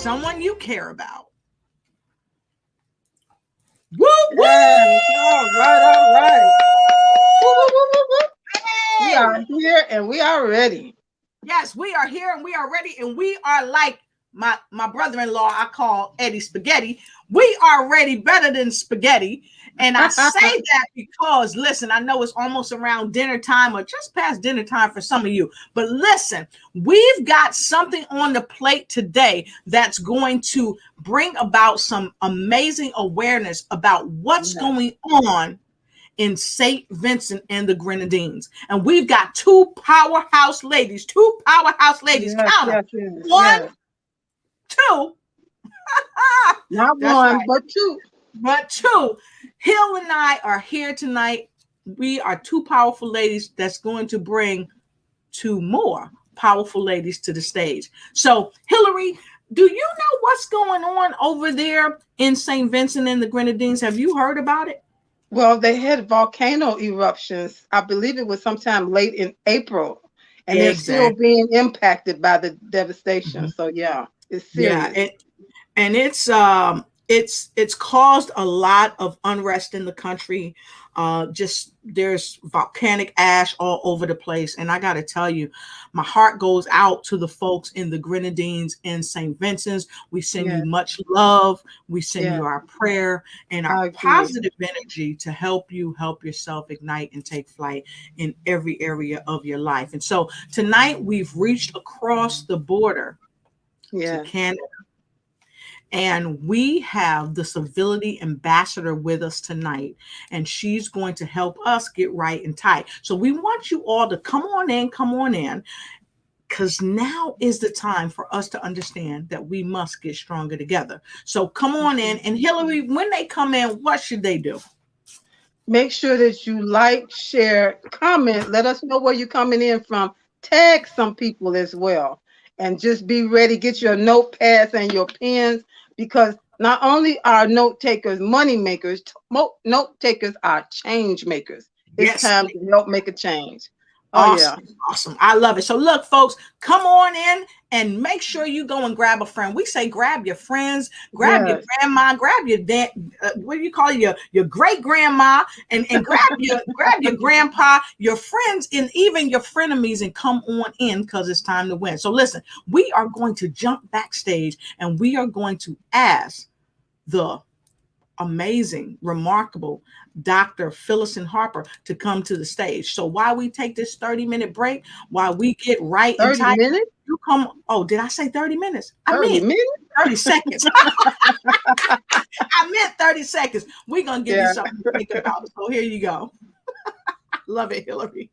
someone you care about. Woo, woo! Yes. All right. Woo, woo, woo, woo, woo. Hey! We are here and we are ready. Yes, we are here and we are ready, and we are like my brother-in-law I call Eddie Spaghetti. We are ready better than spaghetti. And I say that because, listen, I know it's almost around dinner time or just past dinner time for some of you. But listen, we've got something on the plate today that's going to bring about some amazing awareness about what's going on in St. Vincent and the Grenadines. And we've got two powerhouse ladies. Count them. One, two. Not That's one, right. but two. Hill and I are here tonight. We are two powerful ladies that's going to bring two more powerful ladies to the stage. So, Hillary, do you know what's going on over there in St. Vincent and the Grenadines? Have you heard about it? Well, they had volcano eruptions. I believe it was sometime late in April, and they're still being impacted by the devastation. So yeah, it's serious. Yeah, and it's caused a lot of unrest in the country. Just there's volcanic ash all over the place, and I got to tell you, my heart goes out to the folks in the Grenadines and St. Vincent's. We send you much love. We send you our prayer and our positive energy to help you help yourself ignite and take flight in every area of your life. And so tonight we've reached across the border to Canada. And we have the civility ambassador with us tonight, and she's going to help us get right and tight. So we want you all to come on in, because now is the time for us to understand that we must get stronger together. So come on in. And Hillary, when they come in, what should they do? Make sure that you like, share, comment. Let us know where you're coming in from. Tag some people as well. And just be ready. Get your notepads and your pens, because not only are note takers money makers, note takers are change makers. It's time to help make a change. Awesome. I love it. So look, folks, come on in and make sure you go and grab a friend. We say grab your friends, grab your grandma, grab your dad, what do you call it? Your great grandma, and grab your grandpa, your friends, and even your frenemies, and come on in, because it's time to win. So listen, we are going to jump backstage and we are going to ask the amazing, remarkable Dr. Phyllis Harper to come to the stage. So while we take this 30-minute break, while we get right and tight, 30 minutes? You come. Oh, did I say 30 minutes? I 30 meant minutes? 30 seconds. I meant 30 seconds. We're going to give you something to think about. So here you go. Love it, Hillary.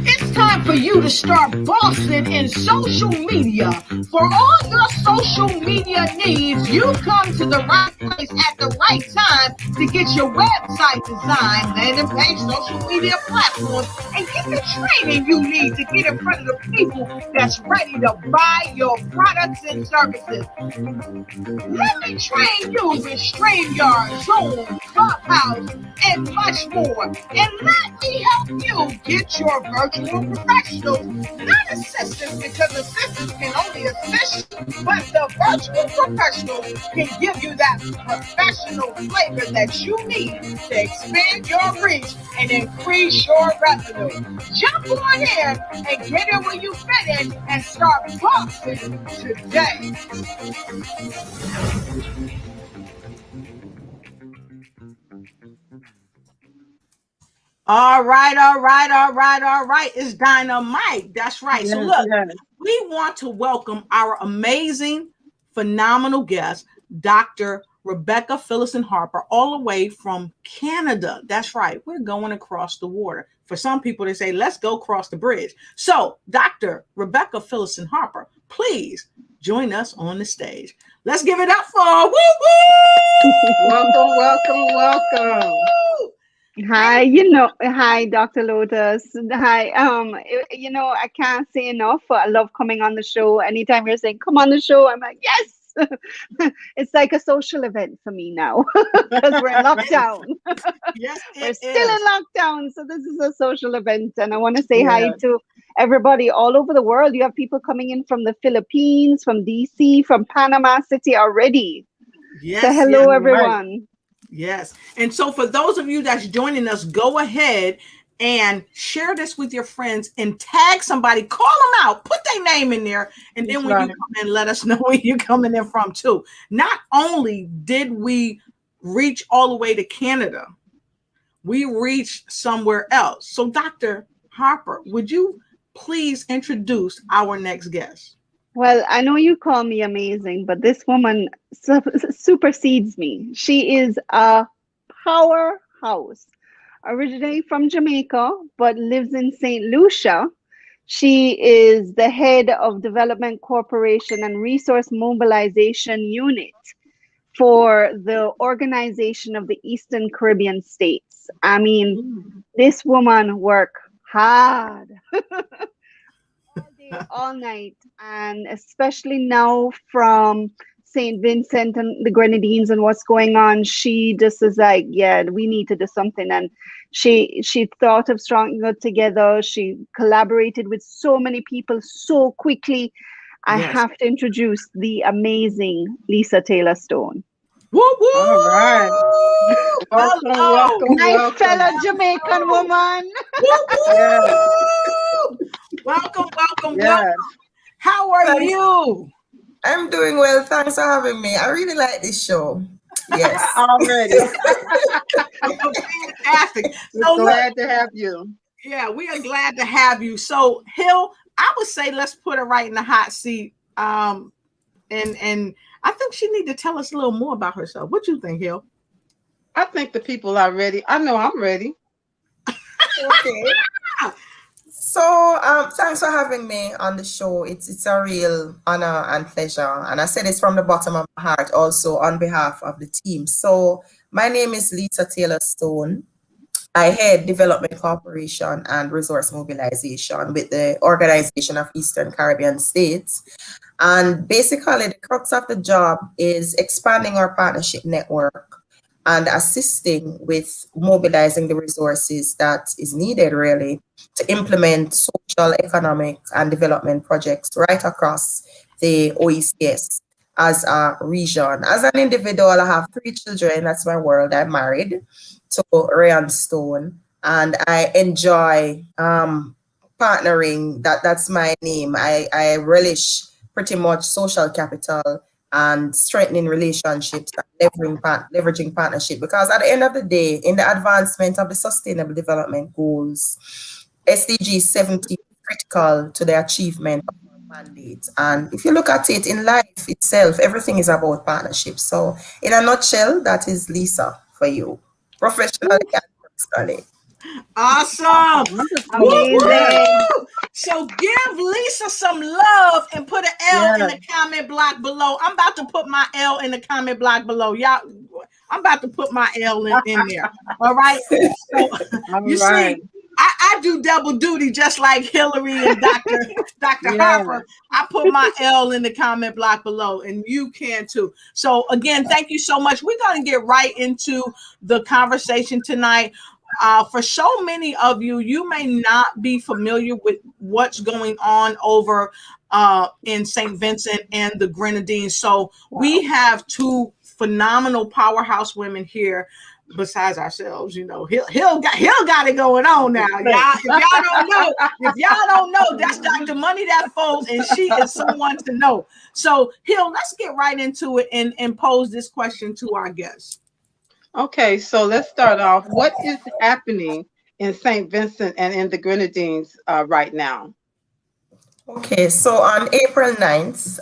It's time for you to start bossing in social media. For all your social media needs, you come to the right place at the right time to get your website designed, landing page, social media platforms, and get the training you need to get in front of the people that's ready to buy your products and services. Let me train you with StreamYard, Zoom, Clubhouse, and much more. And let me help you get your virtual professionals, not assistants, because assistants can only assist you, but the virtual professional can give you that professional flavor that you need to expand your reach and increase your revenue. Jump on in and get in where you fit in and start boxing today. All right. It's dynamite. That's right. So look, we want to welcome our amazing, phenomenal guest, Dr. Rebecca Phyllis Harper, all the way from Canada. That's right. We're going across the water. For some people, they say, let's go across the bridge. So Dr. Rebecca Phyllis Harper, please join us on the stage. Let's give it up for Welcome. Hi, hi, Dr. Lotus. Hi. I can't say enough. I love coming on the show. Anytime you're saying, come on the show, I'm like, yes. It's like a social event for me now because we're in lockdown. Yes, we're still in lockdown. So this is a social event. And I want to say hi to everybody all over the world. You have people coming in from the Philippines, from DC, from Panama City already. Yes, So hello, yes, everyone. yes. And so for those of you that's joining us, go ahead and share this with your friends and tag somebody, call them out, put their name in there. And then when you come in, let us know where you're coming in from too. Not only did we reach all the way to Canada, we reached somewhere else. So Dr. Harper, would you please introduce our next guest? Well, I know you call me amazing, but this woman supersedes me. She is a powerhouse, originating from Jamaica, but lives in St. Lucia. She is the head of Development Corporation and Resource Mobilization Unit for the Organization of the Eastern Caribbean States. I mean, this woman work hard. All day, all night, and especially now from St. Vincent and the Grenadines and what's going on, she just is like, yeah, we need to do something. And she thought of Strong Together. She collaborated with so many people so quickly. I have to introduce the amazing Lisa Taylor Stone. Woo, woo! All right. Welcome, my fellow Jamaican woman. Woo, woo! Yeah. Welcome. Yes. How are you? I'm doing well. Thanks for having me. I really like this show. Yes. Already. Fantastic. So glad to have you. Yeah, we are glad to have you. So, Hill, I would say let's put her right in the hot seat. And I think she need to tell us a little more about herself. What you think, Hill? I think the people are ready. I know I'm ready. Okay. So thanks for having me on the show. It's a real honor and pleasure. And I say this from the bottom of my heart, also on behalf of the team. So my name is Lisa Taylor Stone. I head Development Corporation and Resource Mobilization with the Organization of Eastern Caribbean States. And basically, the crux of the job is expanding our partnership network and assisting with mobilizing the resources that is needed really to implement social, economic, and development projects right across the OECS as a region. As an individual, I have 3 children. That's my world. I'm married to Rayan Stone, and I enjoy partnering. That's my name. I relish pretty much social capital and strengthening relationships and leveraging partnership, because at the end of the day, in the advancement of the Sustainable Development Goals, SDG 70 is critical to the achievement of our mandate. And if you look at it in life itself, everything is about partnership. So in a nutshell, that is Lisa for you, professionally and personally. Awesome. Amazing. So give Lisa some love and put an L in the comment block below. I'm about to put my L in the comment block below. Y'all, I'm about to put my L in there. All right. So, you see, I do double duty just like Hillary and Dr. Harper. I put my L in the comment block below, and you can too. So again, thank you so much. We're going to get right into the conversation tonight. For so many of you, you may not be familiar with what's going on over in St. Vincent and the Grenadines. So we have 2 phenomenal powerhouse women here. Besides ourselves, you know, Hill got it going on now. If y'all don't know, that's Dr. Money That Folds, and she is someone to know. So Hill, let's get right into it and pose this question to our guests. Okay, so let's start off. What is happening in St. Vincent and in the Grenadines right now? Okay, so on April 9th,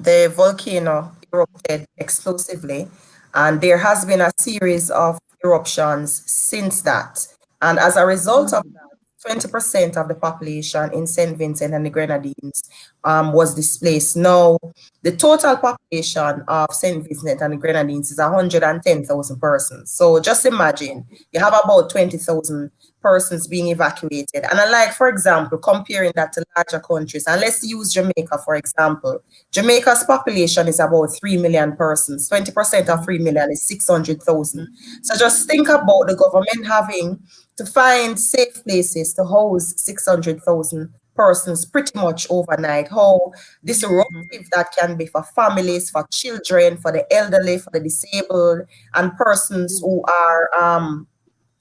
the volcano erupted explosively, and there has been a series of eruptions since that. And as a result of that, 20% of the population in St. Vincent and the Grenadines was displaced. Now, the total population of St. Vincent and the Grenadines is 110,000 persons. So just imagine, you have about 20,000 persons being evacuated. And unlike, for example, comparing that to larger countries, and let's use Jamaica, for example. Jamaica's population is about 3 million persons. 20% of 3 million is 600,000. So just think about the government having to find safe places to house 600,000 persons pretty much overnight. How disruptive that can be for families, for children, for the elderly, for the disabled, and persons who are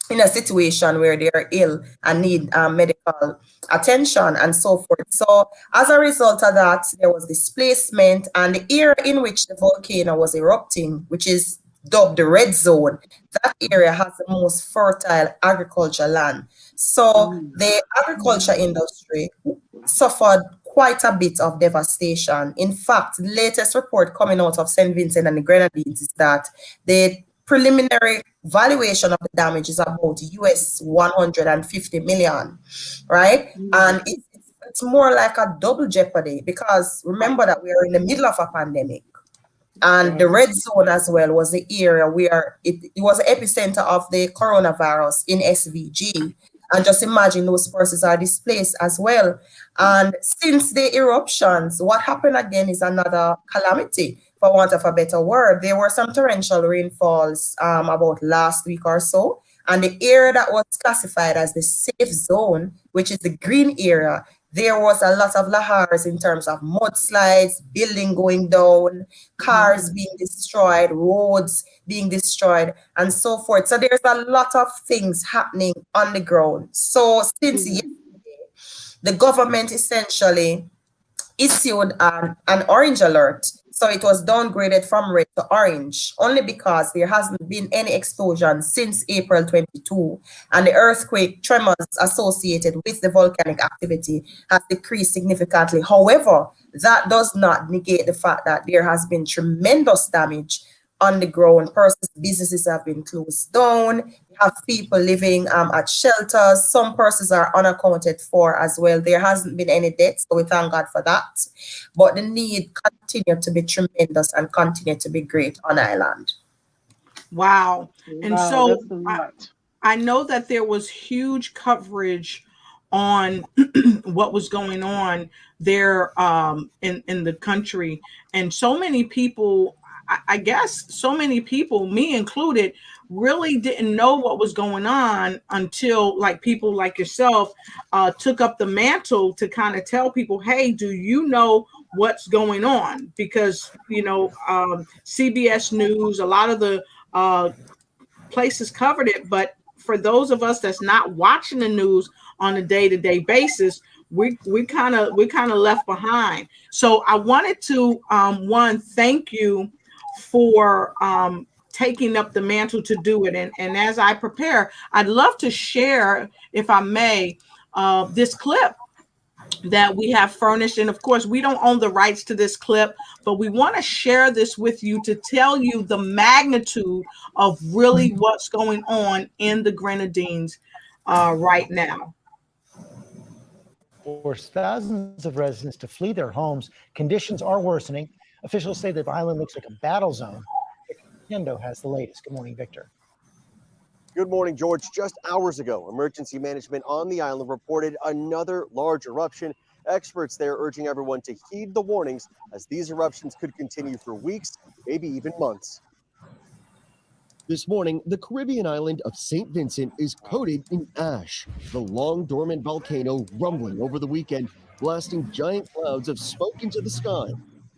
in a situation where they are ill and need medical attention and so forth. So as a result of that, there was displacement, and the area in which the volcano was erupting, which is dubbed the red zone, that area has the most fertile agricultural land. So the agriculture industry suffered quite a bit of devastation. In fact, the latest report coming out of St. Vincent and the Grenadines is that the preliminary valuation of the damage is about US 150 million, right? And it's more like a double jeopardy, because remember that we are in the middle of a pandemic. And the red zone as well was the area where it was the epicenter of the coronavirus in SVG. And just imagine those persons are displaced as well. And since the eruptions, what happened again is another calamity, for want of a better word. There were some torrential rainfalls about last week or so. And the area that was classified as the safe zone, which is the green area, there was a lot of lahars in terms of mudslides, building going down, cars being destroyed, roads being destroyed, and so forth. So there's a lot of things happening on the ground. So since yesterday, the government essentially issued an orange alert. So it was downgraded from red to orange, only because there hasn't been any explosion since April 22, and the earthquake tremors associated with the volcanic activity has decreased significantly. However, that does not negate the fact that there has been tremendous damage on the ground. Persons, businesses have been closed down. You have people living at shelters. Some persons are unaccounted for as well. There hasn't been any deaths, so we thank God for that. But the need continued to be tremendous and continue to be great on island. Wow. And so that's a lot. I know that there was huge coverage on what was going on there in the country, and so many people, I guess so many people, me included, really didn't know what was going on until like people like yourself took up the mantle to kind of tell people, hey, do you know what's going on? Because CBS News, a lot of the places covered it, but for those of us that's not watching the news on a day-to-day basis, we kind of left behind. So I wanted to one, thank you for taking up the mantle to do it. And as I prepare, I'd love to share, if I may, this clip that we have furnished. And of course, we don't own the rights to this clip, but we want to share this with you to tell you the magnitude of really what's going on in the Grenadines right now. Forced thousands of residents to flee their homes. Conditions are worsening. Officials say the island looks like a battle zone. Kendo has the latest. Good morning, Victor. Good morning, George. Just hours ago, emergency management on the island reported another large eruption. Experts there urging everyone to heed the warnings, as these eruptions could continue for weeks, maybe even months. This morning, the Caribbean island of St. Vincent is coated in ash. The long dormant volcano rumbling over the weekend, blasting giant clouds of smoke into the sky.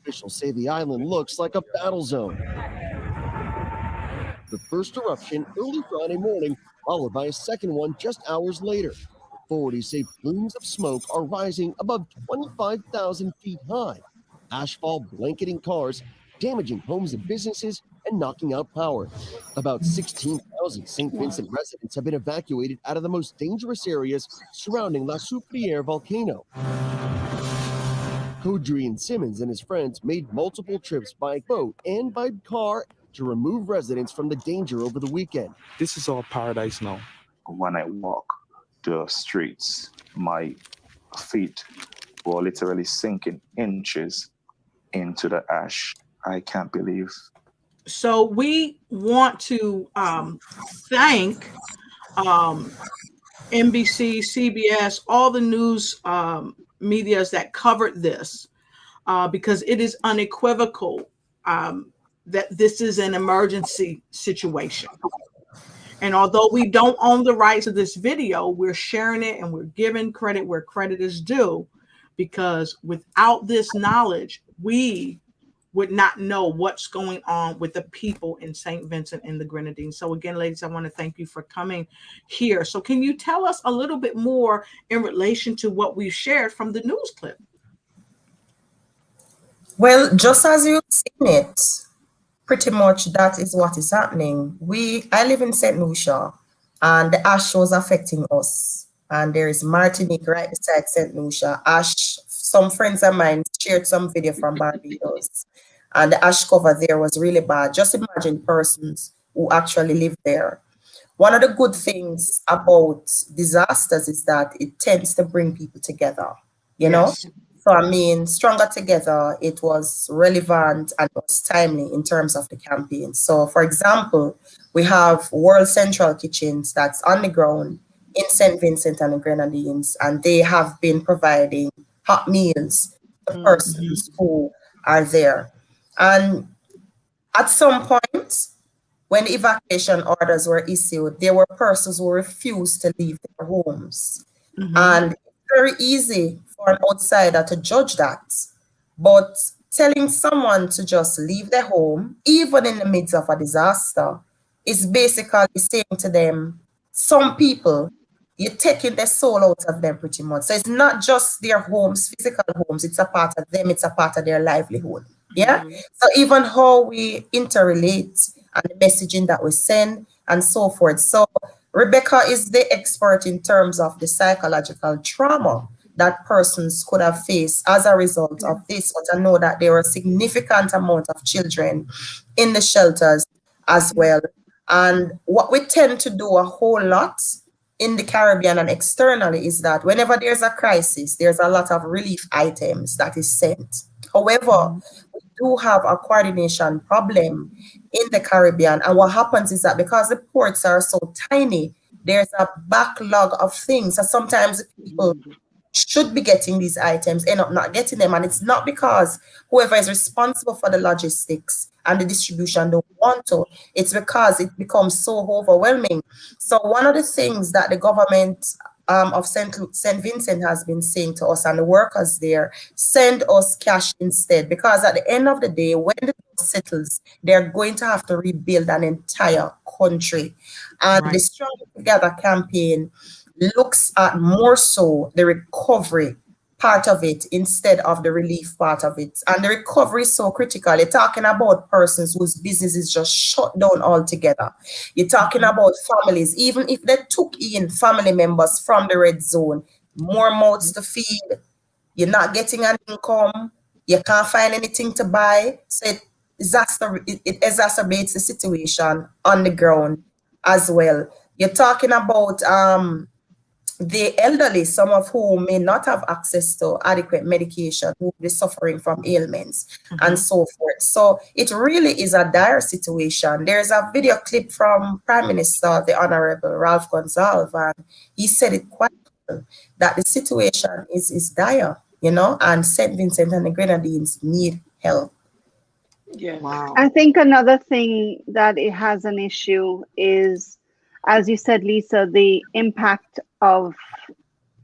Officials say the island looks like a battle zone. The first eruption early Friday morning, followed by a second one just hours later. Authorities say plumes of smoke are rising above 25,000 feet high. Ashfall blanketing cars, damaging homes and businesses, and knocking out power. About 16,000 St. Vincent residents have been evacuated out of the most dangerous areas surrounding La Soufriere volcano. Codrian Simmons and his friends made multiple trips by boat and by car to remove residents from the danger over the weekend. This is all paradise now. When I walk the streets, my feet were literally sinking inches into the ash. I can't believe. So we want to thank NBC, CBS, all the news medias that covered this because it is unequivocal that this is an emergency situation. And although we don't own the rights to this video, we're sharing it and we're giving credit where credit is due, because without this knowledge, we would not know what's going on with the people in St. Vincent and the Grenadines. So again, ladies, I want to thank you for coming here. So can you tell us a little bit more in relation to what we've shared from the news clip? Well, just as you've seen it, pretty much that is what is happening. I live in St. Lucia, and the ash was affecting us. And there is Martinique right beside St. Lucia. Ash, some friends of mine shared some video from Barbados, and the ash cover there was really bad. Just imagine persons who actually live there. One of the good things about disasters is that it tends to bring people together, you know? So, I mean, Stronger Together, it was relevant and it was timely in terms of the campaign. So, for example, we have World Central Kitchens that's on the ground in St. Vincent and the Grenadines, and they have been providing hot meals to persons who are there. And at some point, when the evacuation orders were issued, there were persons who refused to leave their homes. And it's very easy for an outsider to judge that. But telling someone to just leave their home, even in the midst of a disaster, is basically saying to them, some people, you're taking their soul out of them pretty much. So it's not just their homes, physical homes, it's a part of them, it's a part of their livelihood. Yeah. So even how we interrelate and the messaging that we send and so forth. So Rebecca is the expert in terms of the psychological trauma that persons could have faced as a result of this. But I know that there were a significant amount of children in the shelters as well. And what we tend to do a whole lot in the Caribbean and externally is that whenever there's a crisis, there's a lot of relief items that is sent. However, we do have a coordination problem in the Caribbean. And what happens is that because the ports are so tiny, there's a backlog of things. So sometimes people should be getting these items, end up not getting them. And it's not because whoever is responsible for the logistics and the distribution don't want to. It's because it becomes so overwhelming. So one of the things that the government of St. Vincent has been saying to us and the workers there, send us cash instead, because at the end of the day, when the dust settles, they're going to have to rebuild an entire country. And the Stronger Together campaign looks at more so the recovery part of it instead of the relief part of it. And the recovery is so critical. You're talking about persons whose business is just shut down altogether. You're talking about families, even if they took in family members from the red zone, more mouths to feed, you're not getting an income, you can't find anything to buy. So it exacerbates the situation on the ground as well. You're talking about the elderly, some of whom may not have access to adequate medication, who will be suffering from ailments and so forth. So it really is a dire situation. There's a video clip from Prime Minister, the Honorable Ralph Gonsalves, and he said it quite well, that the situation is dire, you know, and St. Vincent and the Grenadines need help. Yeah. Wow. I think another thing that it has an issue is, as you said, Lisa, the impact of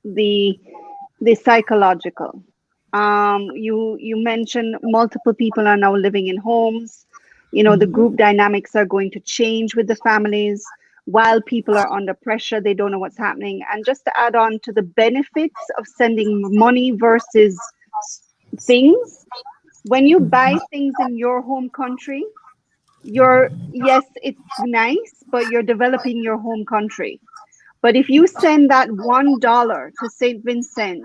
the psychological. You mentioned multiple people are now living in homes. You know, the group dynamics are going to change with the families. While people are under pressure, they don't know what's happening. And just to add on to the benefits of sending money versus things, when you buy things in your home country, yes, it's nice, but you're developing your home country. But if you send that $1 to St. Vincent,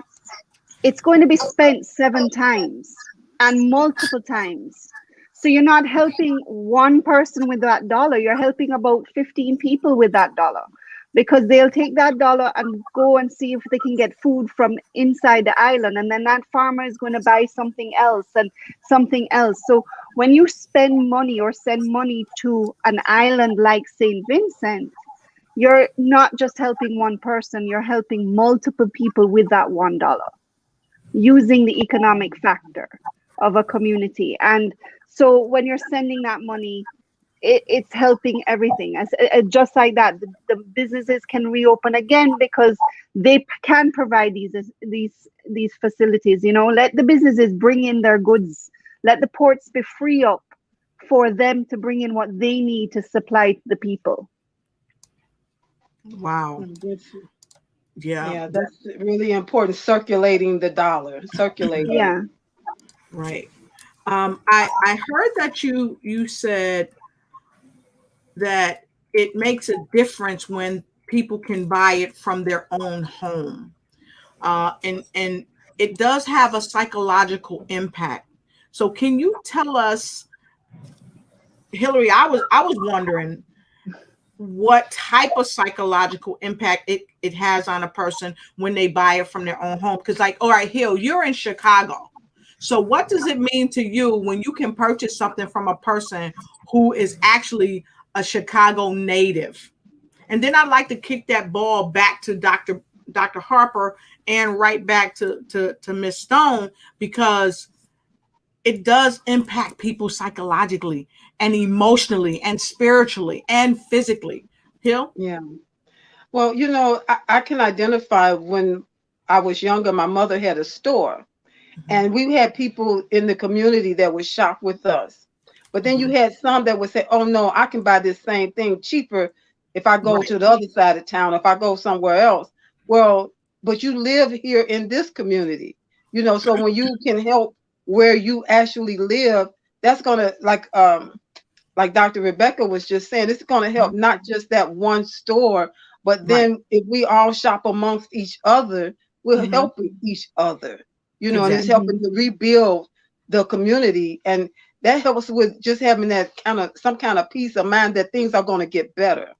it's going to be spent 7 times and multiple times. So you're not helping one person with that dollar, you're helping about 15 people with that dollar, because they'll take that dollar and go and see if they can get food from inside the island. And then that farmer is going to buy something else and something else. So when you spend money or send money to an island like St. Vincent, you're not just helping one person, you're helping multiple people with that $1, using the economic factor of a community. And so when you're sending that money, it's helping everything. As just like that, the businesses can reopen again because they can provide these facilities. You know, let the businesses bring in their goods. Let the ports be free up for them to bring in what they need to supply the people. Wow. Yeah, that's really important. Circulating the dollar, circulating. Yeah. Right. I heard that you said that it makes a difference when people can buy it from their own home, and it does have a psychological impact. So, can you tell us, Hillary? I was wondering what type of psychological impact it has on a person when they buy it from their own home. Because, like, all right, Hill, you're in Chicago. So what does it mean to you when you can purchase something from a person who is actually a Chicago native? And then I'd like to kick that ball back to Dr. Harper and right back to Ms. Stone, because it does impact people psychologically and emotionally and spiritually and physically. Hill? Yeah. Well, you know, I can identify when I was younger, my mother had a store. And we had people in the community that would shop with us. But then you had some that would say, oh, no, I can buy this same thing cheaper if I go to the other side of town, if I go somewhere else. Well, but you live here in this community, you know, so when you can help where you actually live, that's going to, like Dr. Rebecca was just saying, it's going to help not just that one store, but then if we all shop amongst each other, we're helping each other. You know, and it's helping to rebuild the community. And that helps with just having that some kind of peace of mind that things are going to get better.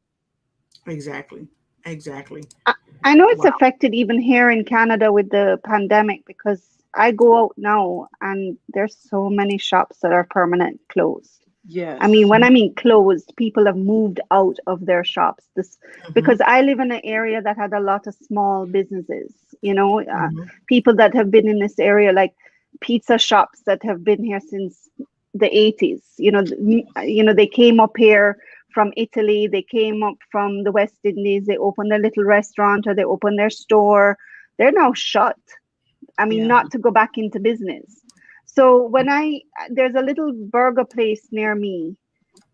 Exactly. I know it's affected even here in Canada with the pandemic, because I go out now and there's so many shops that are permanent closed. Yes. I mean, when I mean closed, people have moved out of their shops. Because I live in an area that had a lot of small businesses, you know, people that have been in this area, like pizza shops that have been here since the 80s. You know, they came up here from Italy, they came up from the West Indies, they opened a little restaurant or they opened their store. They're now shut. I mean, not to go back into business. So there's a little burger place near me,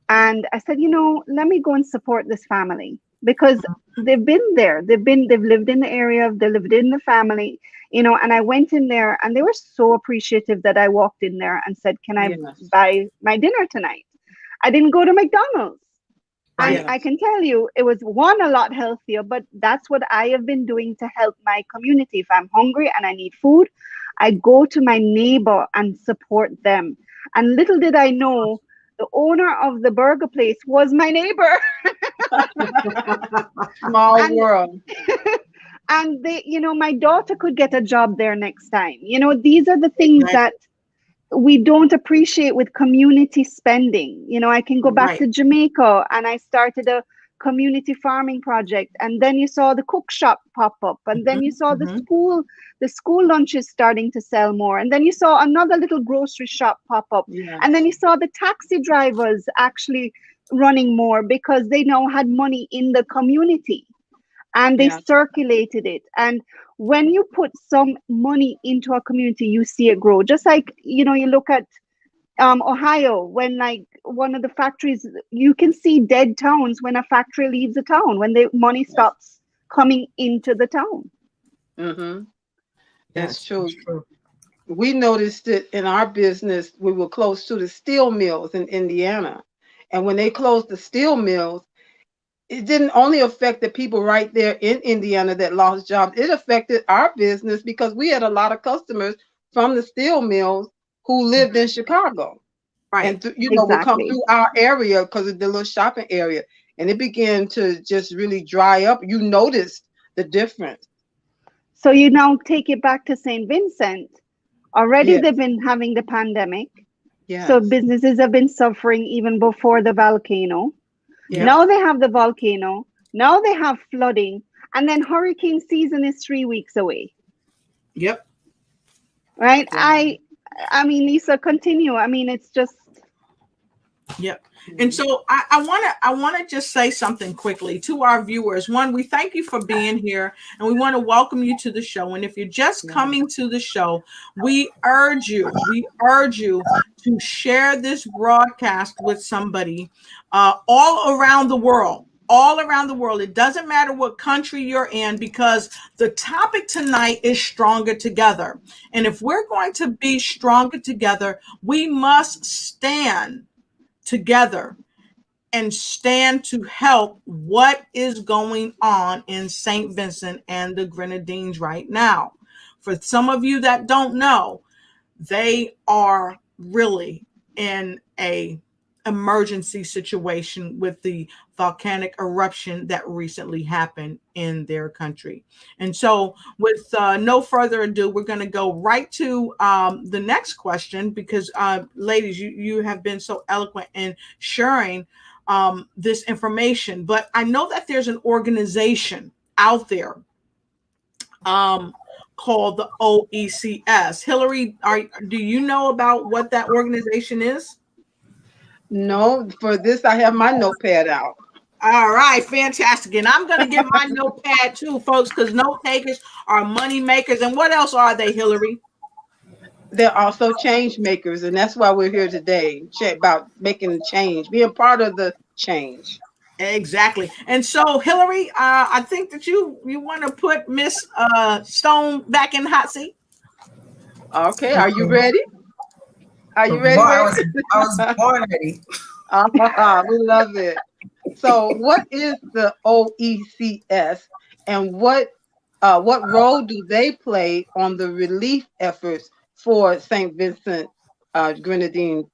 and I said, you know, let me go and support this family, because they've been there. They've lived in the area, they lived in the family, you know, and I went in there and they were so appreciative that I walked in there and said, can I buy my dinner tonight? I didn't go to McDonald's. And I can tell you, it was a lot healthier, but that's what I have been doing to help my community. If I'm hungry and I need food, I go to my neighbor and support them. And little did I know, the owner of the burger place was my neighbor. Small world. And they, you know, my daughter could get a job there next time. You know, these are the things that we don't appreciate with community spending. You know, I can go back to Jamaica and I started a community farming project, and then you saw the cook shop pop up, and then you saw the school lunches starting to sell more, and then you saw another little grocery shop pop up, and then you saw the taxi drivers actually running more because they now had money in the community and they circulated it. And when you put some money into a community, you see it grow. Just like, you know, you look at Ohio, when like one of the factories, you can see dead towns when a factory leaves a town, when the money stops coming into the town. That's true. We noticed it in our business. We were close to the steel mills in Indiana. And when they closed the steel mills, it didn't only affect the people right there in Indiana that lost jobs. It affected our business because we had a lot of customers from the steel mills who lived in Chicago. And, would come through our area because of the little shopping area. And it began to just really dry up. You noticed the difference. So you now take it back to St. Vincent. Already they've been having the pandemic. So businesses have been suffering even before the volcano. Now they have the volcano. Now they have flooding. And then hurricane season is 3 weeks away. Right? I mean, Lisa, continue. I mean, it's just... Yep. And so I want to just say something quickly to our viewers. One, we thank you for being here, and we want to welcome you to the show. And if you're just coming to the show, we urge you to share this broadcast with somebody all around the world. All around the world. It doesn't matter what country you're in, because the topic tonight is stronger together. And if we're going to be stronger together, we must stand together and stand to help what is going on in St. Vincent and the Grenadines right now. For some of you that don't know, they are really in a emergency situation with the volcanic eruption that recently happened in their country. And so with no further ado, we're going to go right to the next question, because ladies, you have been so eloquent in sharing this information. But I know that there's an organization out there called the OECS. Hillary, do you know about what that organization is? No, for this, I have my notepad out. All right, fantastic. And I'm going to get my notepad too, folks, because note takers are money makers. And what else are they, Hillary? They're also change makers, and that's why we're here today, about making change, being part of the change. Exactly. And so, Hillary, I think that you want to put Miss Stone back in the hot seat. Okay, are you ready? Are you ready? I was born ready. We love it. So, what is the OECS, and what role do they play on the relief efforts for St. Vincent Grenadines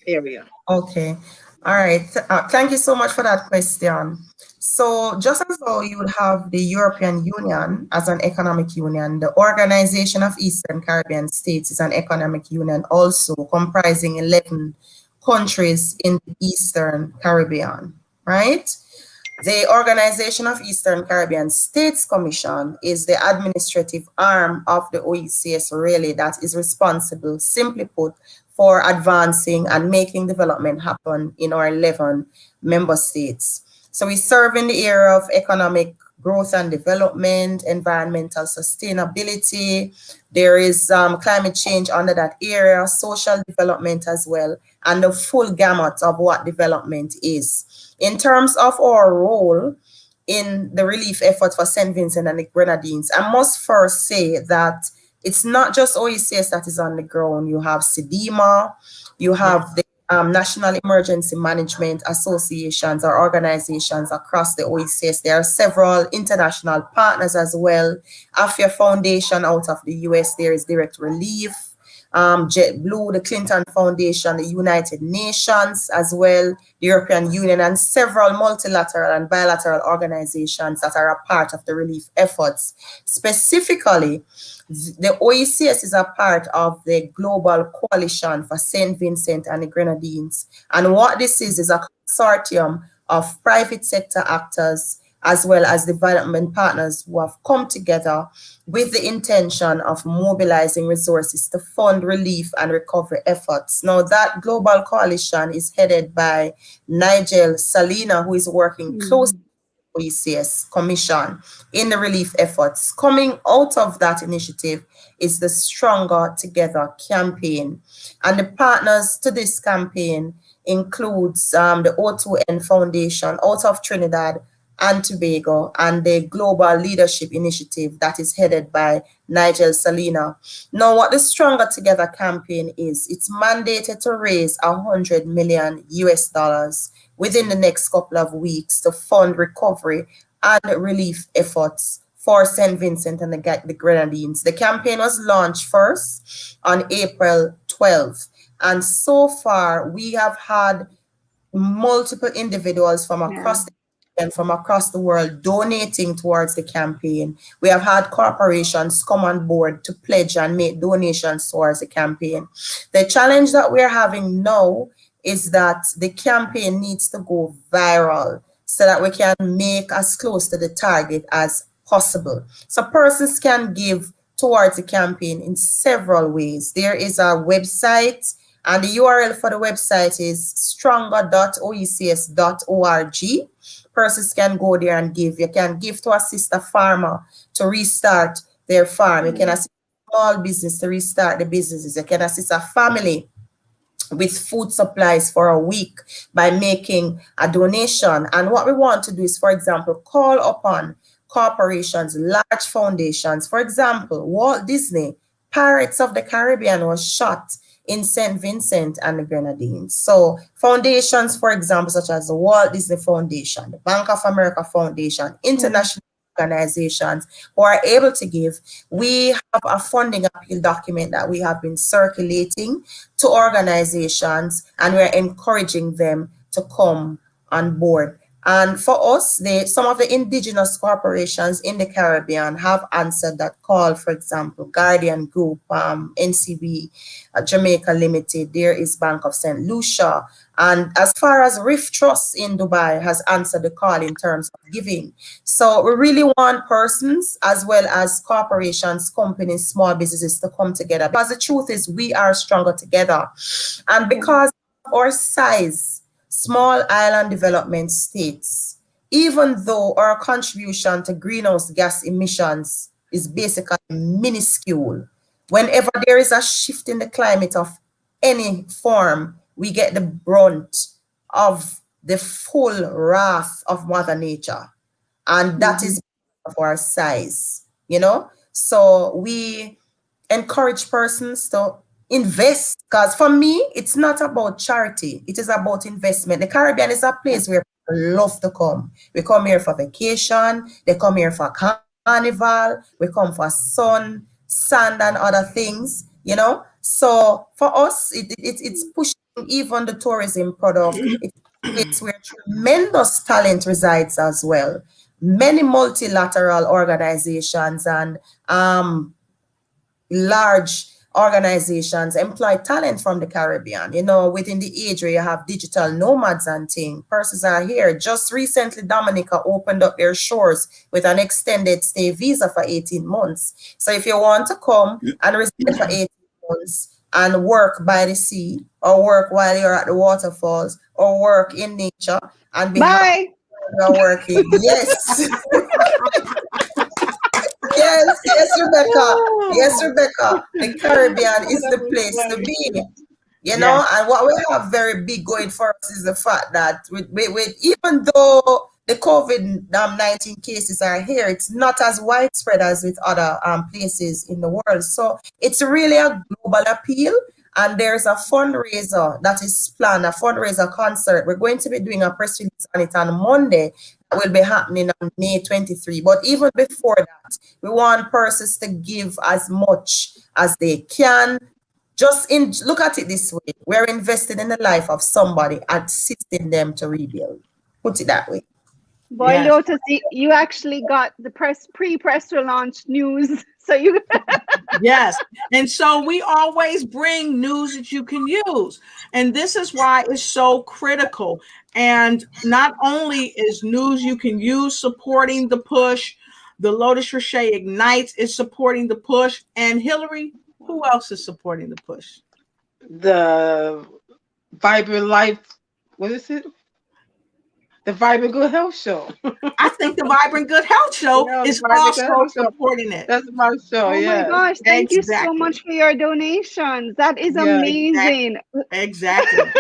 area? Okay. All right. Thank you so much for that question. So just as though you would have the European Union as an economic union, the Organization of Eastern Caribbean States is an economic union also, comprising 11 countries in the Eastern Caribbean, right? The Organization of Eastern Caribbean States Commission is the administrative arm of the OECS, really, that is responsible, simply put, for advancing and making development happen in our 11 member states. So we serve in the area of economic growth and development, environmental sustainability. There is climate change under that area, social development as well, and the full gamut of what development is. In terms of our role in the relief effort for St. Vincent and the Grenadines, I must first say that it's not just OECS that is on the ground. You have SEDEMA, you have the National Emergency Management Associations or organizations across the OECS. There are several international partners as well. AFIA Foundation out of the US, there is Direct Relief, JetBlue, the Clinton Foundation, the United Nations as well, the European Union, and several multilateral and bilateral organizations that are a part of the relief efforts. Specifically, the OECS is a part of the Global Coalition for St. Vincent and the Grenadines. And what this is a consortium of private sector actors as well as development partners who have come together with the intention of mobilizing resources to fund relief and recovery efforts. Now, that global coalition is headed by Nigel Salina, who is working closely with the OECS Commission in the relief efforts. Coming out of that initiative is the Stronger Together campaign. And the partners to this campaign includes the O2N Foundation out of Trinidad and Tobago, and the Global Leadership Initiative that is headed by Nigel Salina. Now, what the Stronger Together campaign is, it's mandated to raise $100 million within the next couple of weeks to fund recovery and relief efforts for St. Vincent and the Grenadines. The campaign was launched first on April 12th, and so far we have had multiple individuals from across the and from across the world donating towards the campaign. We have had corporations come on board to pledge and make donations towards the campaign. The challenge that we're having now is that the campaign needs to go viral so that we can make as close to the target as possible. So persons can give towards the campaign in several ways. There is a website And the URL for the website is stronger.oecs.org. Persons can go there and give. You can give to assist a farmer to restart their farm. You can assist a small business to restart the businesses. You can assist a family with food supplies for a week by making a donation. And what we want to do is, for example, call upon corporations, large foundations. For example, Walt Disney, Pirates of the Caribbean was shot in St. Vincent and the Grenadines. So foundations, for example, such as the Walt Disney Foundation, the Bank of America Foundation, international organizations who are able to give. We have a funding appeal document that we have been circulating to organizations, and we're encouraging them to come on board. And for us, some of the indigenous corporations in the Caribbean have answered that call. For example, Guardian Group, NCB, Jamaica Limited, there is Bank of St. Lucia. And as far as Rift Trust in Dubai has answered the call in terms of giving. So we really want persons as well as corporations, companies, small businesses to come together, because the truth is we are stronger together. And because of our size, small island development states, even though our contribution to greenhouse gas emissions is basically minuscule, whenever there is a shift in the climate of any form, we get the brunt of the full wrath of Mother Nature. And that is of our size, you know? So we encourage persons to invest, because for me, it's not about charity, it is about investment. The Caribbean is a place where people love to come. We come here for vacation, they come here for carnival, we come for sun, sand, and other things, you know. So for us, it's pushing even the tourism product. It's a place where tremendous talent resides as well. Many multilateral organizations and large organizations employ talent from the Caribbean. You know, within the age where you have digital nomads and things, persons are here. Just recently, Dominica opened up their shores with an extended stay visa for 18 months. So if you want to come and reside for 18 months and work by the sea, or work while you're at the waterfalls, or work in nature and be happy while you're working, yes. Yes, Rebecca. Yes, Rebecca. The Caribbean is the place to be. You know, and what we have very big going for us is the fact that with even though the COVID-19 cases are here, it's not as widespread as with other places in the world. So it's really a global appeal. And there's a fundraiser that is planned, a fundraiser concert. We're going to be doing a press release on it on Monday. That will be happening on May 23. But even before that, we want persons to give as much as they can. Look at it this way. We're invested in the life of somebody, assisting them to rebuild. Put it that way. Boy, Lotus, you actually got the pre-press launch news. So you Yes. And so we always bring news that you can use. And this is why it's so critical. And not only is news you can use supporting the push, the Lotus Richey Ignites is supporting the push. And Hillary, who else is supporting the push? The Vibrant Life, what is it? The Vibrant Good Health Show. I think the Vibrant Good Health Show is also supporting it. That's my show. Oh my gosh, thank you so much for your donations. That is amazing. Exactly.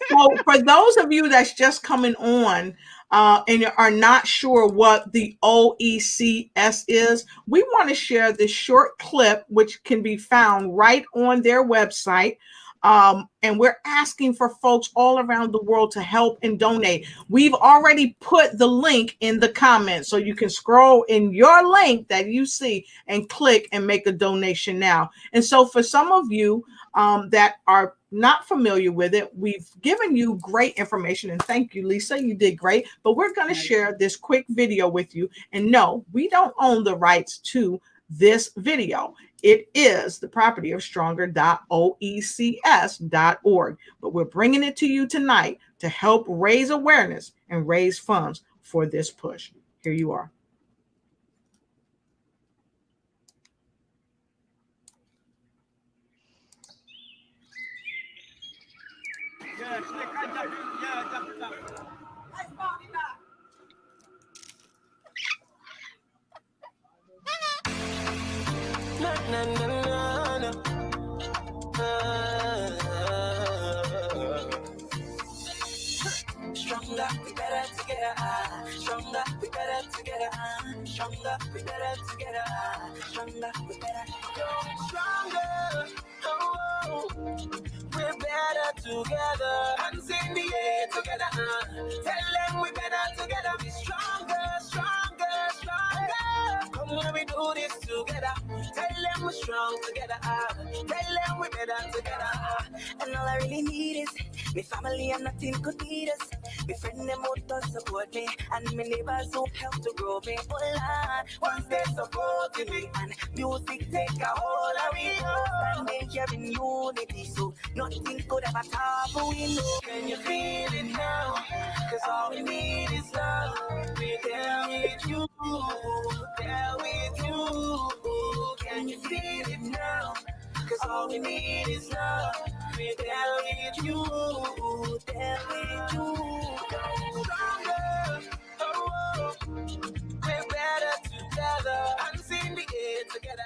So for those of you that's just coming on and are not sure what the OECS is, we want to share this short clip, which can be found right on their website. And we're asking for folks all around the world to help and donate. We've already put the link in the comments, so you can scroll in your link that you see and click and make a donation now. And so for some of you that are not familiar with it, we've given you great information, and thank you, Lisa, you did great. But we're going to share this quick video with you. And no, we don't own the rights to this video. It is the property of stronger.oecs.org. But we're bringing it to you tonight to help raise awareness and raise funds for this push. Here you are. Stronger, we better together. Stronger, we better together. Stronger, we better together. Stronger, we better. Stronger, oh, we're better together. Hands in the air together. Tell them we better together. Be stronger, stronger, stronger. Come when we do this together. Tell them we're strong together. Tell them we better together. And all I really need is me family and nothing could need us. Me friend them out to support me, and me neighbors who help to grow me. Oh Lord, once they supporting me, and music take a hold of me. Standing here in unity, so nothing could ever stop we know. Can you feel it now? Cause all we need is love. We're there with you, there with you. Can you feel it now? Cause all we need is love. We're there with you, there with you. Stronger, oh, we're better together. Hands in the air together.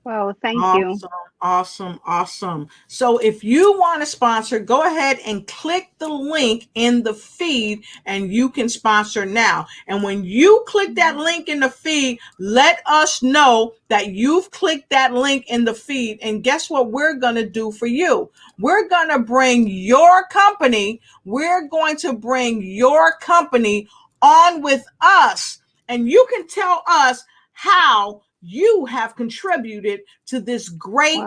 Wow, thank you. Awesome. So if you want to sponsor, go ahead and click the link in the feed and you can sponsor now. And when you click that link in the feed, let us know that you've clicked that link in the feed. And guess what we're going to do for you? We're going to bring your company. We're going to bring your company on with us. And you can tell us how you have contributed to this great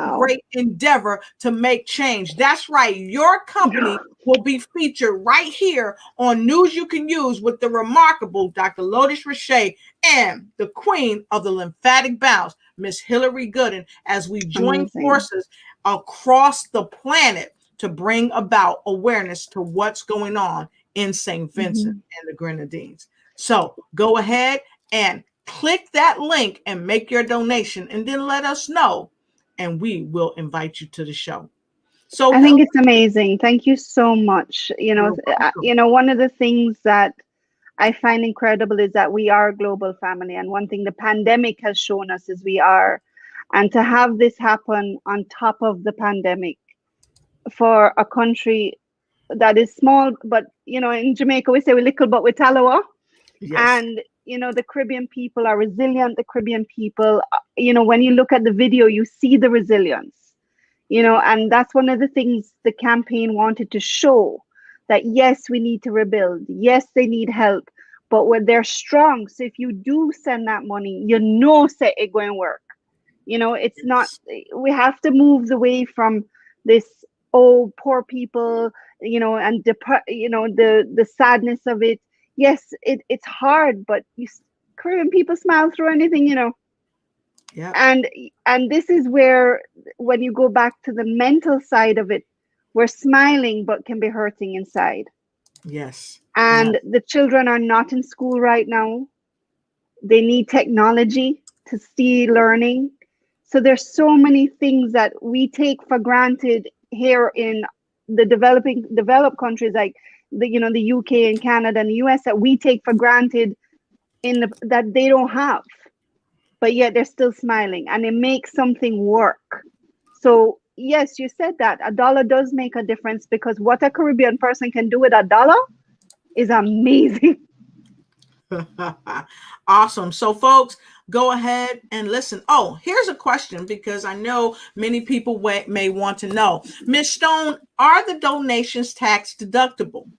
endeavor to make change. That's right. Your company will be featured right here on News You Can Use with the remarkable Dr. Lotus Richey and the queen of the lymphatic bounce, Miss Hillary Gooden, as we join forces across the planet to bring about awareness to what's going on in St. Vincent and the Grenadines. So go ahead and click that link and make your donation, and then let us know, and we will invite you to the show. So I think it's amazing. Thank you so much. One of the things that I find incredible is that we are a global family, and one thing the pandemic has shown us is we are. And to have this happen on top of the pandemic for a country that is small, but in Jamaica we say we little but we talawa. Yes. And the Caribbean people are resilient. The Caribbean people, when you look at the video, you see the resilience, and that's one of the things the campaign wanted to show, that yes, we need to rebuild. Yes, they need help, but when they're strong. So if you do send that money, say it's going to work. It's not, we have to move away from this, poor people, and the sadness of it. Yes, it's hard, but Korean people smile through anything, Yeah. And this is where, when you go back to the mental side of it, we're smiling but can be hurting inside. Yes. And the children are not in school right now. They need technology to see learning. So there's so many things that we take for granted here in the developed countries, like the UK and Canada and the US, that we take for granted that they don't have, but yet they're still smiling, and it makes something work. So yes, you said that $1 does make a difference, because what a Caribbean person can do with $1 is amazing. Awesome. So folks, go ahead and listen. Oh, here's a question, because I know many people may want to know. Ms. Stone, are the donations tax deductible?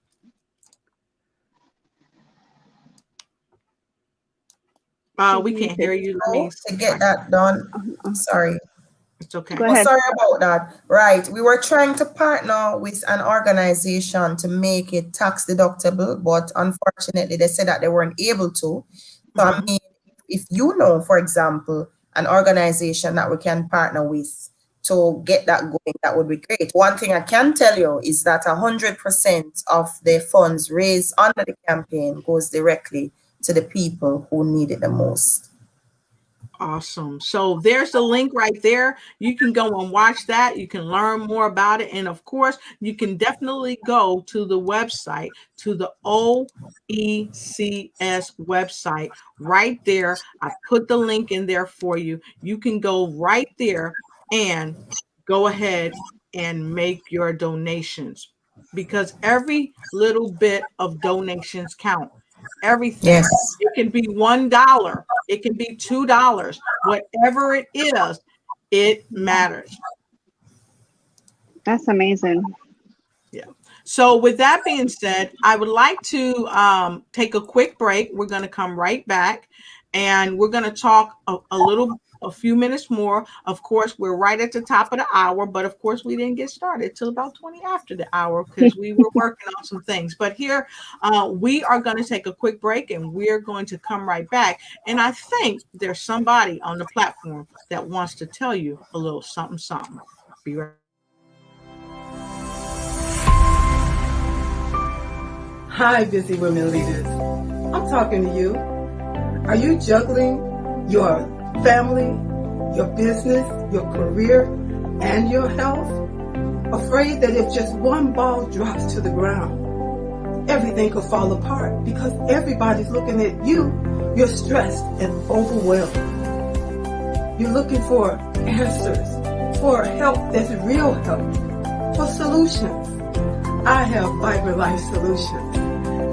We can't hear you. To get that done. Sorry. It's okay. Sorry about that. Right. We were trying to partner with an organization to make it tax deductible, but unfortunately they said that they weren't able to. So I mean, if for example, an organization that we can partner with to get that going, that would be great. One thing I can tell you is that 100% of the funds raised under the campaign goes directly to the people who need it the most. Awesome. So there's the link right there. You can go and watch that. You can learn more about it. And of course, you can definitely go to the website, to the OECS website right there. I put the link in there for you. You can go right there and go ahead and make your donations, because every little bit of donations count. Everything. Yes. It can be $1. It can be $2. Whatever it is, it matters. That's amazing. Yeah. So with that being said, I would like to take a quick break. We're going to come right back, and we're going to talk a few minutes more. Of course, we're right at the top of the hour, but of course we didn't get started till about 20 after the hour because we were working on some things. But here we are going to take a quick break, and we're going to come right back. And I think there's somebody on the platform that wants to tell you a little something. Be right. Hi, busy women leaders. I'm talking to you. Are you juggling your family, your business, your career, and your health? Afraid that if just one ball drops to the ground, everything could fall apart because everybody's looking at you. You're stressed and overwhelmed. You're looking for answers, for help that's real help, for solutions. I have Vibrant Life Solutions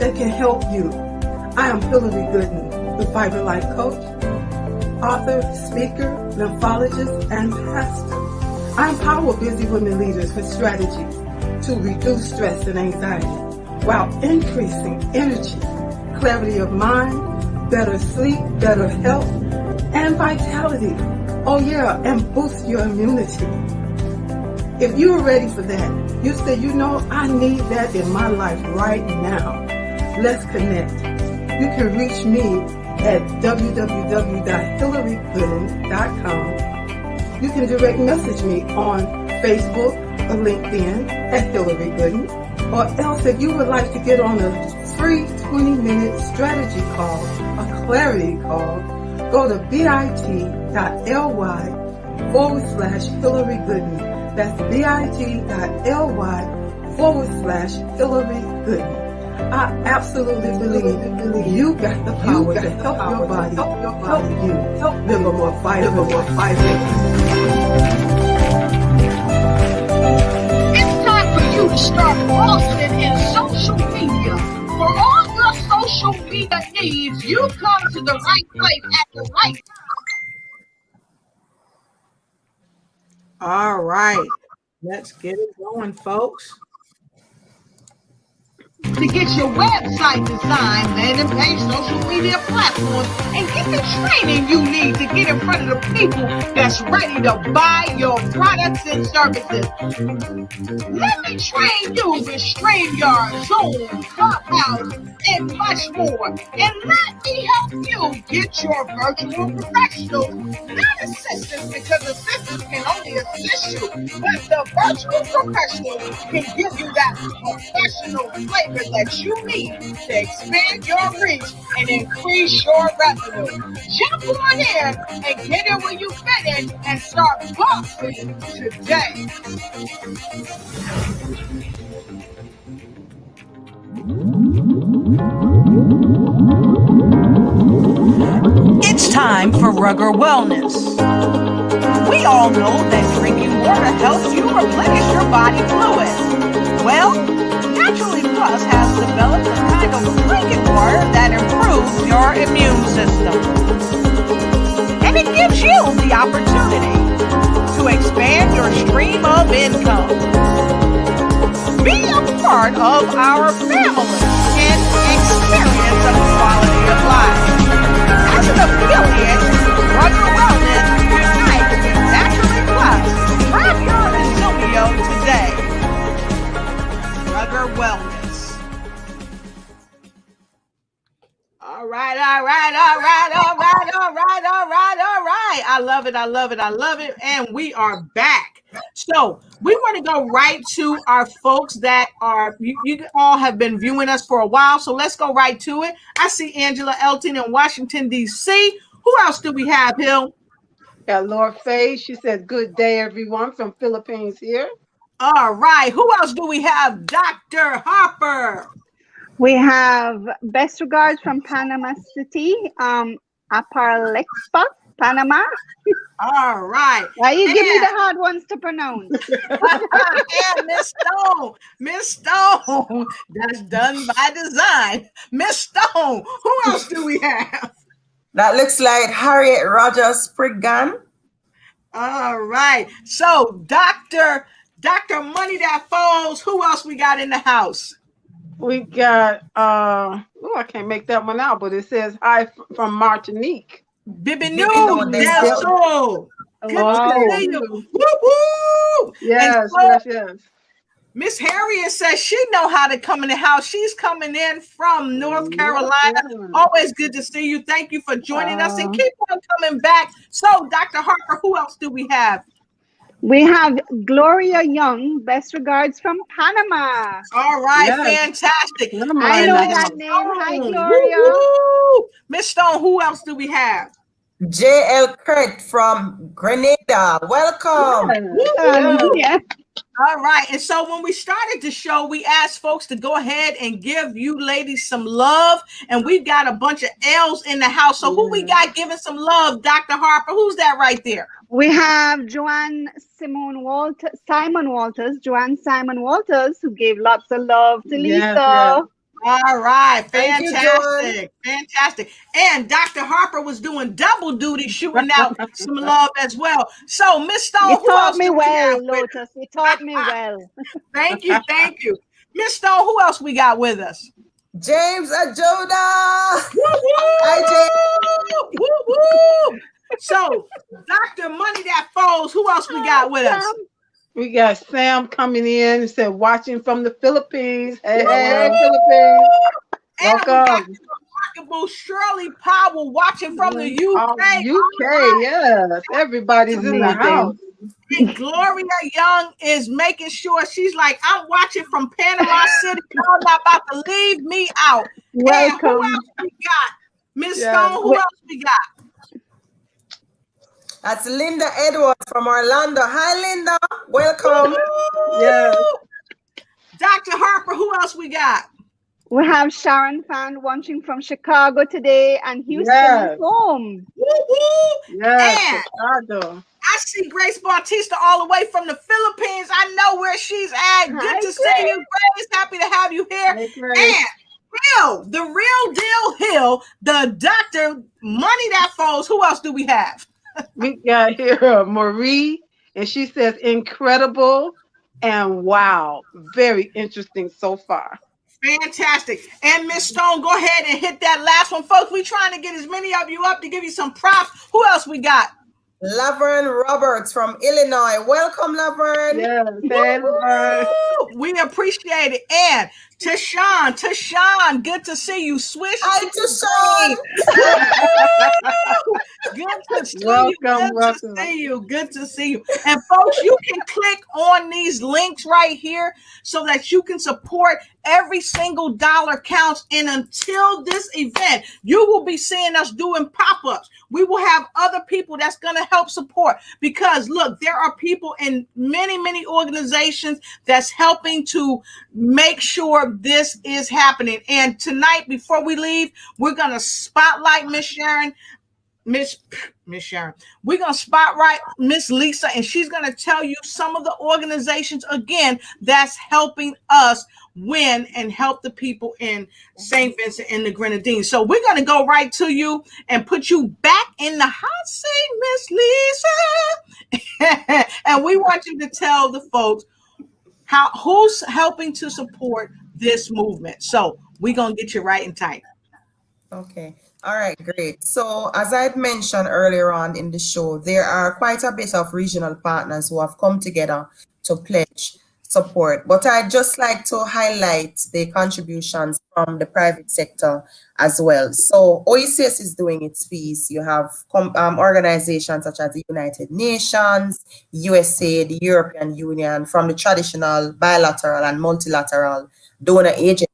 that can help you. I am Hillary Gooden, the Vibrant Life Coach, author, speaker, lymphologist, and pastor. I empower busy women leaders with strategies to reduce stress and anxiety while increasing energy, clarity of mind, better sleep, better health, and vitality. Oh yeah, and boost your immunity. If you are ready for that, you say, you know, I need that in my life right now. Let's connect. You can reach me at www.hillarygooden.com. You can direct message me on Facebook or LinkedIn at Hillary Gooden. Or else if you would like to get on a free 20-minute strategy call, a clarity call, go to bit.ly/Hillary Gooden. That's bit.ly/Hillary Gooden. I absolutely believe you got the power to help your body, help you live a more vibrant life. It's time for you to start bossing in social media. For all your social media needs, you come to the right place at the right time. All right. Let's get it going, folks. To get your website designed, landing page, social media platforms, and get the training you need to get in front of the people that's ready to buy your products and services. Let me train you with StreamYard, Zoom, Clubhouse, and much more. And let me help you get your virtual professionals, not assistants, because assistants can only assist you, but the virtual professionals can give you that professional flavor that you need to expand your reach and increase your revenue. Jump on in and get in where you fit in and start bossing today. It's time for Rugger Wellness. We all know that drinking water helps you replenish your body fluids. Well, Naturally Plus has developed a kind of drinking water that improves your immune system. And it gives you the opportunity to expand your stream of income. Be a part of our family and experience a quality of life. As an affiliate, Rugger Wellness unites with Naturally Plus. Grab your Izumio today. Rugger Wellness. All right. I love it. And we are back. So we want to go right to our folks that are, you all have been viewing us for a while. So let's go right to it. I see Angela Elton in Washington, D.C. Who else do we have, Hill? Got Lord Faye. She said, "Good day, everyone," from Philippines here. All right. Who else do we have? Dr. Harper. We have best regards from Panama City, Aparlexpa, Panama. All right. Why you give me And- the hard ones to pronounce? and Miss Stone. Miss Stone. That's done by design. Miss Stone. Who else do we have? That looks like Harriet Rogers Priggan. All right. So, Dr. Money That Falls, who else we got in the house? We got I can't make that one out, but it says hi from Martinique. Bibinu del Sol. Good Wow. to see you. Woo woo. Yes, And so, yes. Miss Harriet says she know how to come in the house. She's coming in from North Carolina. Yeah. Always good to see you. Thank you for joining us and keep on coming back. So, Dr. Harper, who else do we have? We have Gloria Young, best regards from Panama. All right, Yes. fantastic. I know that name. Hi, Gloria. Miss Stone, who else do we have? J.L. Kurt from Grenada. Welcome. Yeah. All right. And so when we started the show, we asked folks to go ahead and give you ladies some love. And we've got a bunch of L's in the house. So who we got giving some love, Dr. Harper? Who's that right there? We have Joanne Simon Walters, who gave lots of love to Lisa. Yes. All right, Thank you, fantastic, fantastic. And Dr. Harper was doing double duty, shooting out some love as well. So, Miss Stone, You who taught else me do we well, have with Lotus. You taught me well. Thank you, thank you. Miss Stone, who else we got with us? James Ajoda. Hi, James. Woo, woo. So, Dr. Money That Falls, who else we got with us? We got Sam coming in and said, watching from the Philippines. Hey, Philippines. And we got Welcome. the remarkable Shirley Powell watching from the UK. UK, yes. Everybody's in the house. And Gloria Young is making sure she's like, I'm watching from Panama City. Y'all not about to leave me out. Welcome. And who else we got? Miss Stone, who else we got? That's Linda Edwards from Orlando. Hi, Linda. Welcome. Yes. Dr. Harper, who else we got? We have Sharon Fan watching from Chicago today and Houston Yes. is home. Woo, woo. Yes, And Chicago. I see Grace Bautista all the way from the Philippines. I know where she's at. Good Hi, to see you, Grace. Happy to have you here. Hey, Grace. And Hill, the real deal Hill, the Dr. Money That Falls. Who else do we have? We got here Marie, and she says, incredible and wow. Very interesting so far. Fantastic. And Miss Stone, go ahead and hit that last one. Folks, we trying to get as many of you up to give you some props. Who else we got? Laverne Roberts from Illinois. Welcome, Laverne. Yes, hey, Laverne. We appreciate it. And Tashawn, good to see you. Swish. Hi, Tashawn. Good to see Welcome, you. Good to see you. Good to see you. And folks, you can click on these links right here so that you can support. Every single dollar counts. And until this event, you will be seeing us doing pop-ups. We will have other people that's going to help support, because look, there are people in many, many organizations that's helping to make sure this is happening. And tonight, before we leave, we're going to spotlight Miss Sharon. Miss Sharon, we're going to spotlight Miss Lisa, and she's going to tell you some of the organizations again that's helping us win and help the people in St. Vincent and the Grenadines. So we're going to go right to you and put you back in the hot seat, Miss Lisa. And we want you to tell the folks who's helping to support this movement. So we're going to get you right and tight. Okay. All right, great. So as I had mentioned earlier on in the show, there are quite a bit of regional partners who have come together to pledge support. But I'd just like to highlight the contributions from the private sector as well. So OECS is doing its piece. You have organizations such as the United Nations, USA, the European Union, from the traditional bilateral and multilateral donor agencies.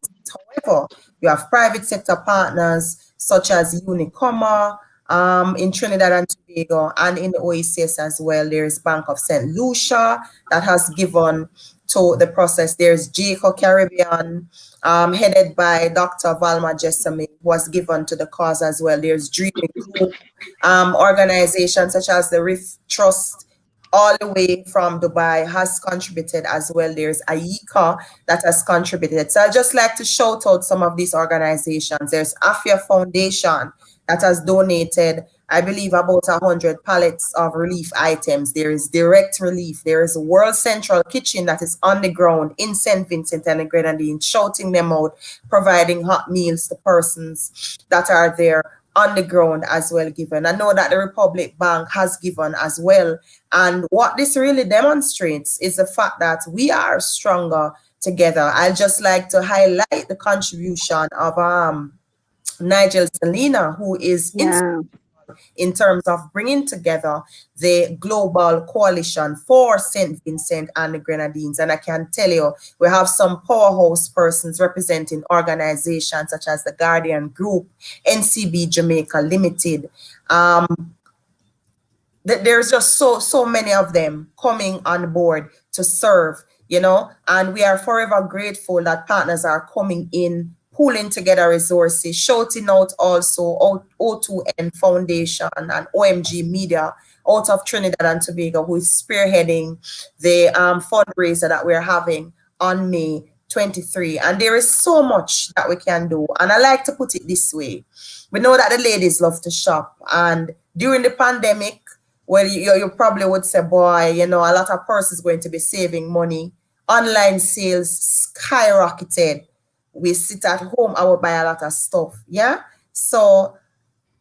However, you have private sector partners such as Unicoma, in Trinidad and Tobago and in the OECS as well. There's Bank of St. Lucia that has given to the process. There's JACO Caribbean, headed by Dr. Valma Jessamy, who was given to the cause as well. There's Dreaming Group, organizations such as the Rift Trust, all the way from Dubai, has contributed as well. There's AICA that has contributed. So I'd just like to shout out some of these organizations. There's AFIA Foundation that has donated, I believe, about 100 pallets of relief items. There is Direct Relief. There is World Central Kitchen that is on the ground in St. Vincent and the Grenadines, shouting them out, providing hot meals to persons that are there on the ground as well given. I know that the Republic Bank has given as well. And what this really demonstrates is the fact that we are stronger together. I'd just like to highlight the contribution of Nigel Selena, who is in terms of bringing together the global coalition for St. Vincent and the Grenadines. And I can tell you, we have some powerhouse persons representing organizations such as the Guardian Group, NCB Jamaica Limited. There's just so many of them coming on board to serve, you know, and we are forever grateful that partners are coming in, pulling together resources, shouting out also O2N Foundation and OMG Media out of Trinidad and Tobago, who is spearheading the fundraiser that we're having on May 23. And there is so much that we can do. And I like to put it this way. We know that the ladies love to shop. And during the pandemic, well, you probably would say, boy, you know, a lot of persons going to be saving money. Online sales skyrocketed. We sit at home, I will buy a lot of stuff. Yeah. So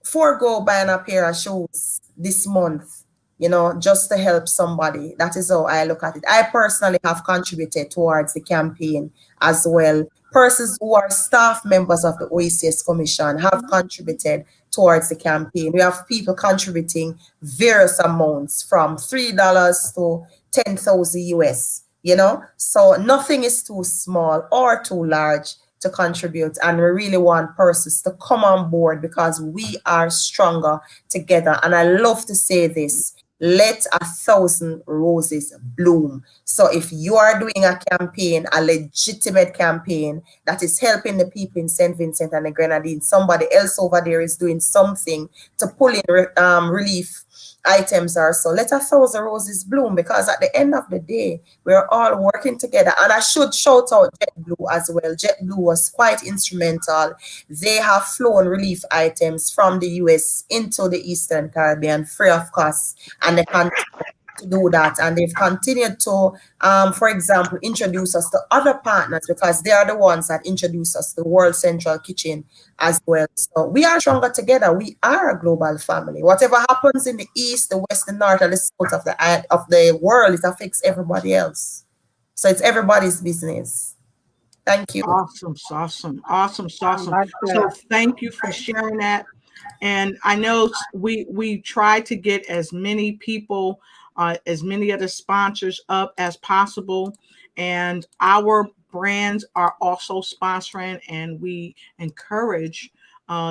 forego buying a pair of shoes this month, you know, just to help somebody. That is how I look at it. I personally have contributed towards the campaign as well. Persons who are staff members of the OECS Commission have contributed towards the campaign. We have people contributing various amounts from $3 to 10,000 US, you know, so nothing is too small or too large to contribute. And we really want persons to come on board because we are stronger together. And I love to say this: let 1,000 roses bloom. So if you are doing a campaign, a legitimate campaign that is helping the people in St. Vincent and the Grenadines, somebody else over there is doing something to pull in relief items or so, let 1,000 roses bloom, because at the end of the day, we're all working together. And I should shout out JetBlue as well. JetBlue was quite instrumental. They have flown relief items from the US into the Eastern Caribbean free of cost, and they continue to do that. And they've continued to, for example, introduce us to other partners, because they are the ones that introduce us to the World Central Kitchen as well. So we are stronger together. We are a global family. Whatever happens in the East, the West, the North, and the South of the world, it affects everybody else. So it's everybody's business. Thank you. Awesome. So thank you for sharing that. And I know we try to get as many people, as many of the sponsors up as possible. And our brands are also sponsoring, and we encourage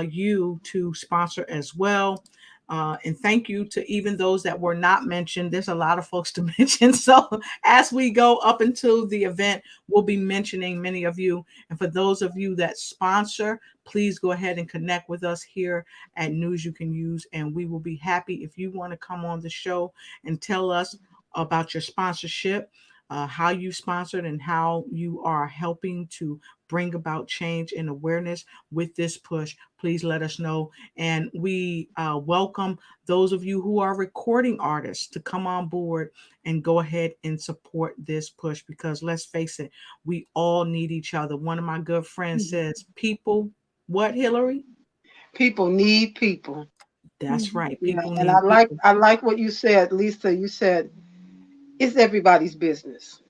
you to sponsor as well. And thank you to even those that were not mentioned. There's a lot of folks to mention. So as we go up into the event, we'll be mentioning many of you. And for those of you that sponsor, please go ahead and connect with us here at News You Can Use. And we will be happy if you want to come on the show and tell us about your sponsorship, how you sponsored, and how you are helping to bring about change and awareness with this push. Please let us know. And we welcome those of you who are recording artists to come on board and go ahead and support this push, because let's face it, we all need each other. One of my good friends says, people, what, Hillary? People need people. That's right. People need and I like what you said, Lisa. You said it's everybody's business.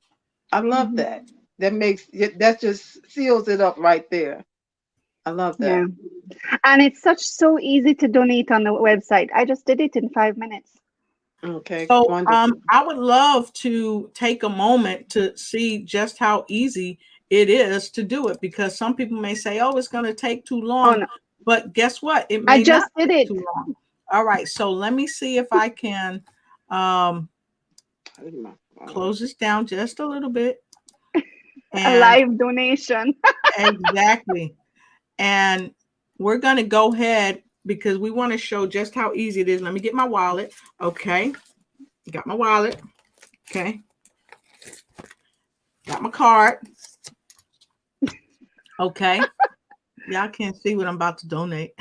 I love that. That just seals it up right there. I love that. Yeah. And it's so easy to donate on the website. I just did it in 5 minutes. Okay. So wonderful. I would love to take a moment to see just how easy it is to do it, because some people may say, oh, it's going to take too long. Oh, no. But guess what? It may I just not did take it. too long. All right, so let me see if I can close this down just a little bit. A live donation. Exactly. And we're going to go ahead because we want to show just how easy it is. Let me get my wallet. Okay. Got my wallet. Okay. Got my card. Okay. Y'all can't see what I'm about to donate.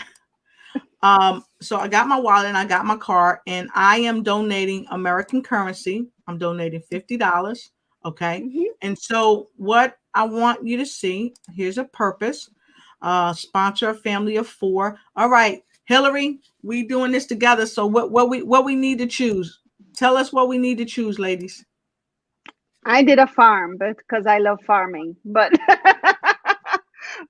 So I got my wallet and I got my card, and I am donating American currency. I'm donating $50. Okay. Mm-hmm. And so what I want you to see, here's a purpose. Sponsor a family of 4. All right, Hillary, we doing this together. So what we need to choose? Tell us what we need to choose, ladies. I did a farm, but because I love farming. But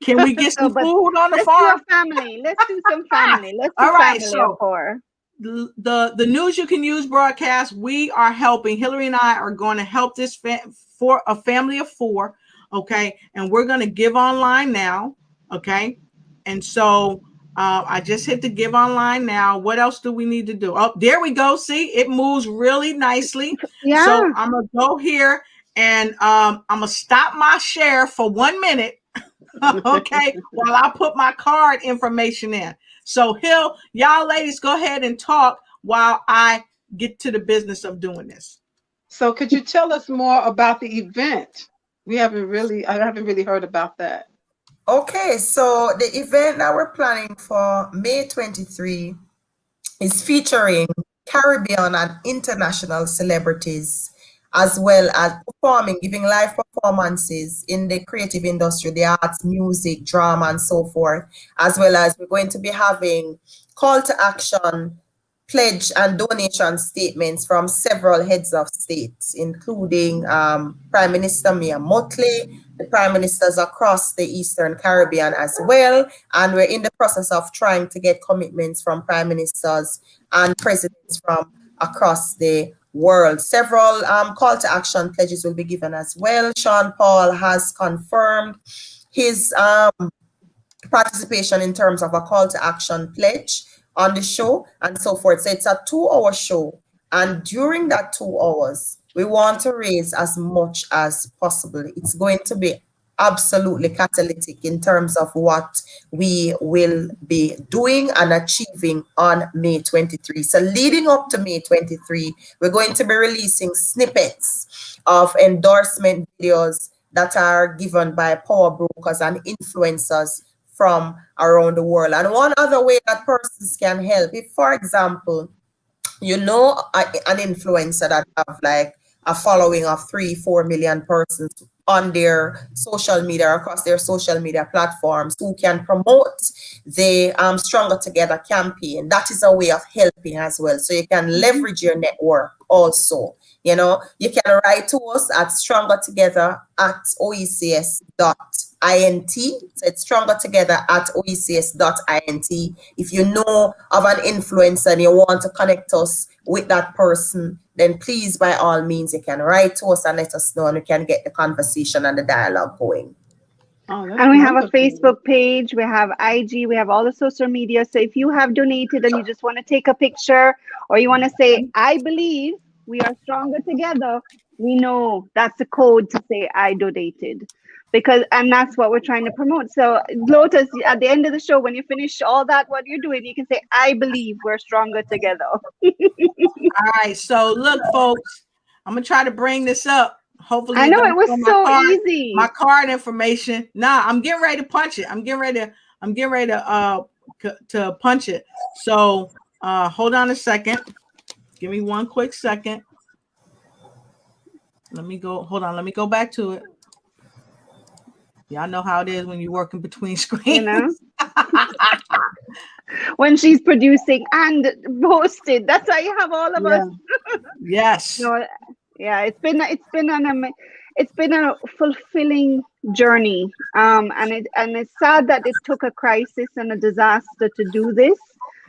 can we get some food on the farm? Let's do a family. Let's do some family. Let's do all right, family so of 4. The News You Can Use broadcast, we are helping. Hillary and I are going to help this for a family of 4. Okay, and we're going to give online now. Okay, and so I just hit the give online now. What else do we need to do? Oh, there we go. See, it moves really nicely. Yeah. So I'm gonna go here and I'm gonna stop my share for 1 minute. Okay, while I put my card information in. So Hill, y'all ladies, go ahead and talk while I get to the business of doing this. So could you tell us more about the event? I haven't really heard about that. Okay, so the event that we're planning for May 23 is featuring Caribbean and international celebrities, as well as giving live performances in the creative industry, the arts, music, drama, and so forth, as well as we're going to be having call to action, pledge and donation statements from several heads of states, including Prime Minister Mia Mottley, the prime ministers across the Eastern Caribbean as well. And we're in the process of trying to get commitments from prime ministers and presidents from across the world. Several call to action pledges will be given as well. Sean Paul has confirmed his participation in terms of a call to action pledge on the show and so forth. So it's a 2-hour show. And during that 2 hours, we want to raise as much as possible. It's going to be absolutely catalytic in terms of what we will be doing and achieving on May 23. So leading up to May 23, we're going to be releasing snippets of endorsement videos that are given by power brokers and influencers from around the world. And one other way that persons can help, if for example, you know, an influencer that have like a following of 3-4 million persons on their social media, across their social media platforms, who can promote the Stronger Together campaign. That is a way of helping as well. So you can leverage your network also. You know, you can write to us at strongertogether@oecs.int. So it's strongertogether@oecs.int. If you know of an influencer and you want to connect us with that person, then please, by all means, you can write to us and let us know, and we can get the conversation and the dialogue going. And we have a Facebook page, we have IG, we have all the social media. So if you have donated and you just want to take a picture, or you want to say, I believe we are stronger together, we know that's the code to say I donated. And that's what we're trying to promote. So Lotus, at the end of the show, when you finish all that, what you're doing, you can say, I believe we're stronger together. All right, so look, folks, I'm gonna try to bring this up. Hopefully, I know it was so easy. My card information. Nah, I'm getting ready to punch it. I'm getting ready to punch it. So hold on a second. Give me one quick second. Let me go. Hold on. Let me go back to it. Y'all know how it is when you're working between screens. You know? When she's producing and hosted, that's why you have all of us. Yes. Yeah, it's been a fulfilling journey, and it's sad that it took a crisis and a disaster to do this.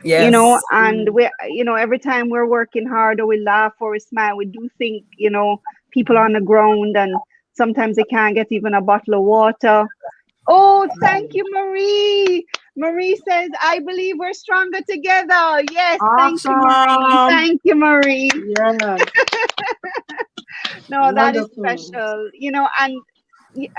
Yes. You know, and we, you know, every time we're working hard or we laugh or we smile, we do think, you know, people on the ground, and sometimes they can't get even a bottle of water. Oh, thank you, Marie. Marie says, I believe we're stronger together. Yes, thank you, Marie. Awesome. Thank you, Marie. Yeah. No, that is Wonderful. special. And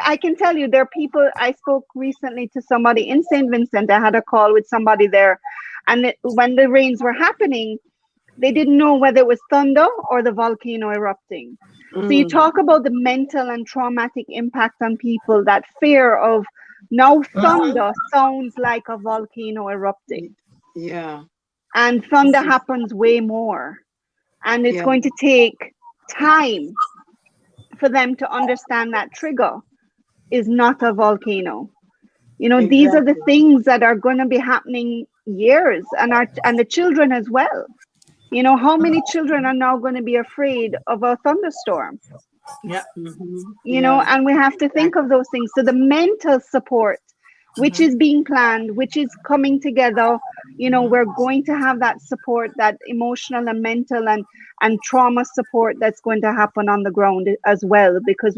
I can tell you, there are people. I spoke recently to somebody in St. Vincent. I had a call with somebody there, and when the rains were happening, they didn't know whether it was thunder or the volcano erupting. So you talk about the mental and traumatic impact on people, that fear of now thunder sounds like a volcano erupting. Yeah. And thunder happens way more. And it's going to take time for them to understand that trigger is not a volcano. These are the things that are going to be happening years, and the children as well. How many children are now going to be afraid of a thunderstorm? Yeah. And we have to think of those things. So the mental support, which is being planned, which is coming together, we're going to have that support, that emotional and mental and trauma support that's going to happen on the ground as well, because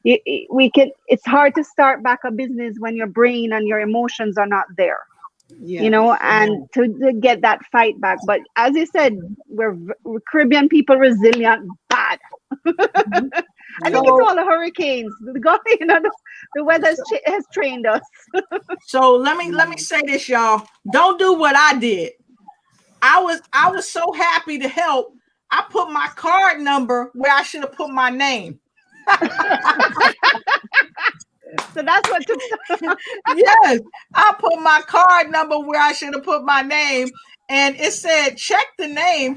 it's hard to start back a business when your brain and your emotions are not there. And to get that fight back. But as you said, we're Caribbean people resilient bad. I think it's all the hurricanes. The weather has trained us. So let me say this, y'all. Don't do what I did. I was so happy to help. I put my card number where I should have put my name. So that's what took. Yes, I put my card number where I should have put my name, and it said check the name,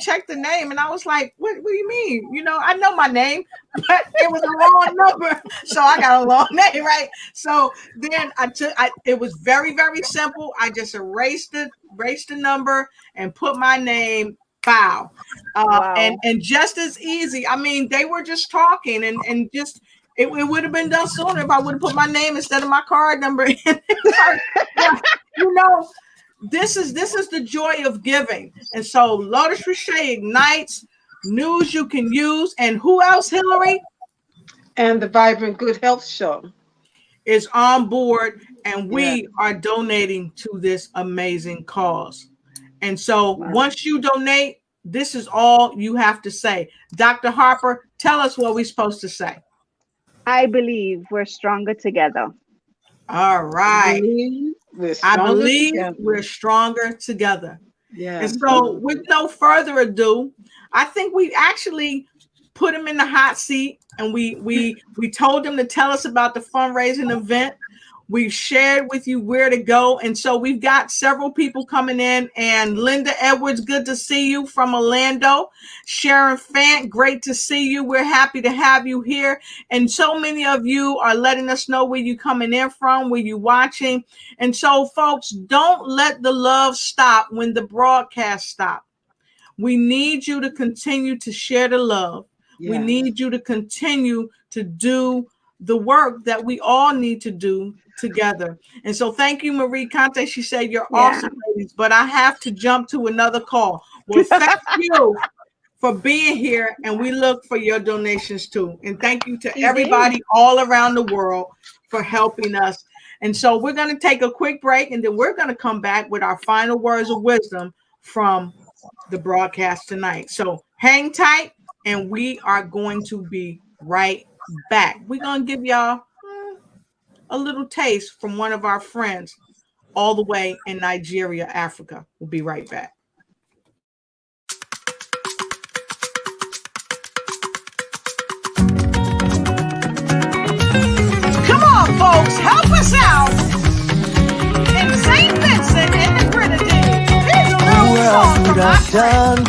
and I was like, what do you mean? I know my name, but it was a wrong number, so I got a long name, right? So then it was very, very simple. I just erased the number and put my name. Wow. And just as easy. I mean, they were just talking and just. It would have been done sooner if I would have put my name instead of my card number in. This is the joy of giving. And so Lotus Richey ignites news you can use. And who else, Hillary? And the Vibrant Good Health Show is on board, and we are donating to this amazing cause. And so once you donate, this is all you have to say. Dr. Harper, tell us what we're supposed to say. I believe we're stronger together. All right. I believe we're stronger together. Yeah. And so with no further ado, I think we actually put him in the hot seat, and we told him to tell us about the fundraising event. We've shared with you where to go. And so we've got several people coming in. And Linda Edwards, good to see you from Orlando. Sharon Fant, great to see you. We're happy to have you here. And so many of you are letting us know where you're coming in from, where you're watching. And so, folks, don't let the love stop when the broadcast stops. We need you to continue to share the love. Yes. We need you to continue to do the work that we all need to do together. And so thank you, Marie Conte. She said, you're awesome, ladies, but I have to jump to another call. Well, thank you for being here, and we look for your donations too. And thank you to everybody all around the world for helping us. And so we're going to take a quick break, and then we're going to come back with our final words of wisdom from the broadcast tonight. So hang tight, and we are going to be right back. We're going to give y'all a little taste from one of our friends all the way in Nigeria, Africa. We'll be right back. Come on, folks, help us out. In St. Vincent and the Grenadines, here's a little song from my friend.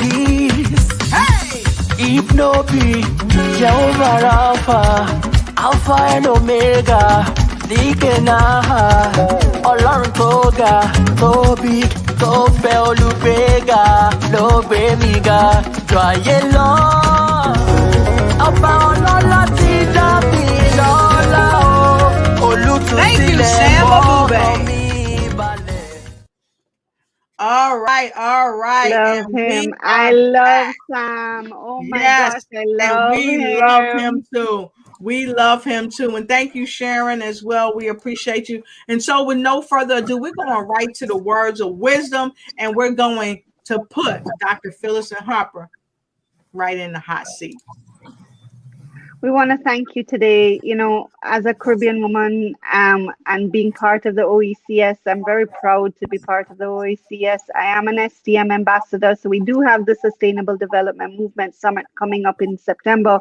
Hey! If no be Jehovah Rapha, Alpha and Omega, Ọlọ́run tó ga, tó big, tó fẹ́ olùgbéga, ló gbé mi ga, jọ ayé lọ. Ọba ọlọ́lá ti dá mi lọ́lá o, olùtúsílẹ̀ mọ́ mi balẹ̀. All right. Love him. I love Sam. Oh my gosh, I love him. We love him too. We love him too. And thank you, Sharon, as well. We appreciate you. And so with no further ado, we're going right to the words of wisdom, and we're going to put Dr. Phyllis and Harper right in the hot seat. We want to thank you today. You know, as a Caribbean woman and being part of the OECS, I'm very proud to be part of the OECS. I am an STM ambassador, so we do have the Sustainable Development Movement Summit coming up in September.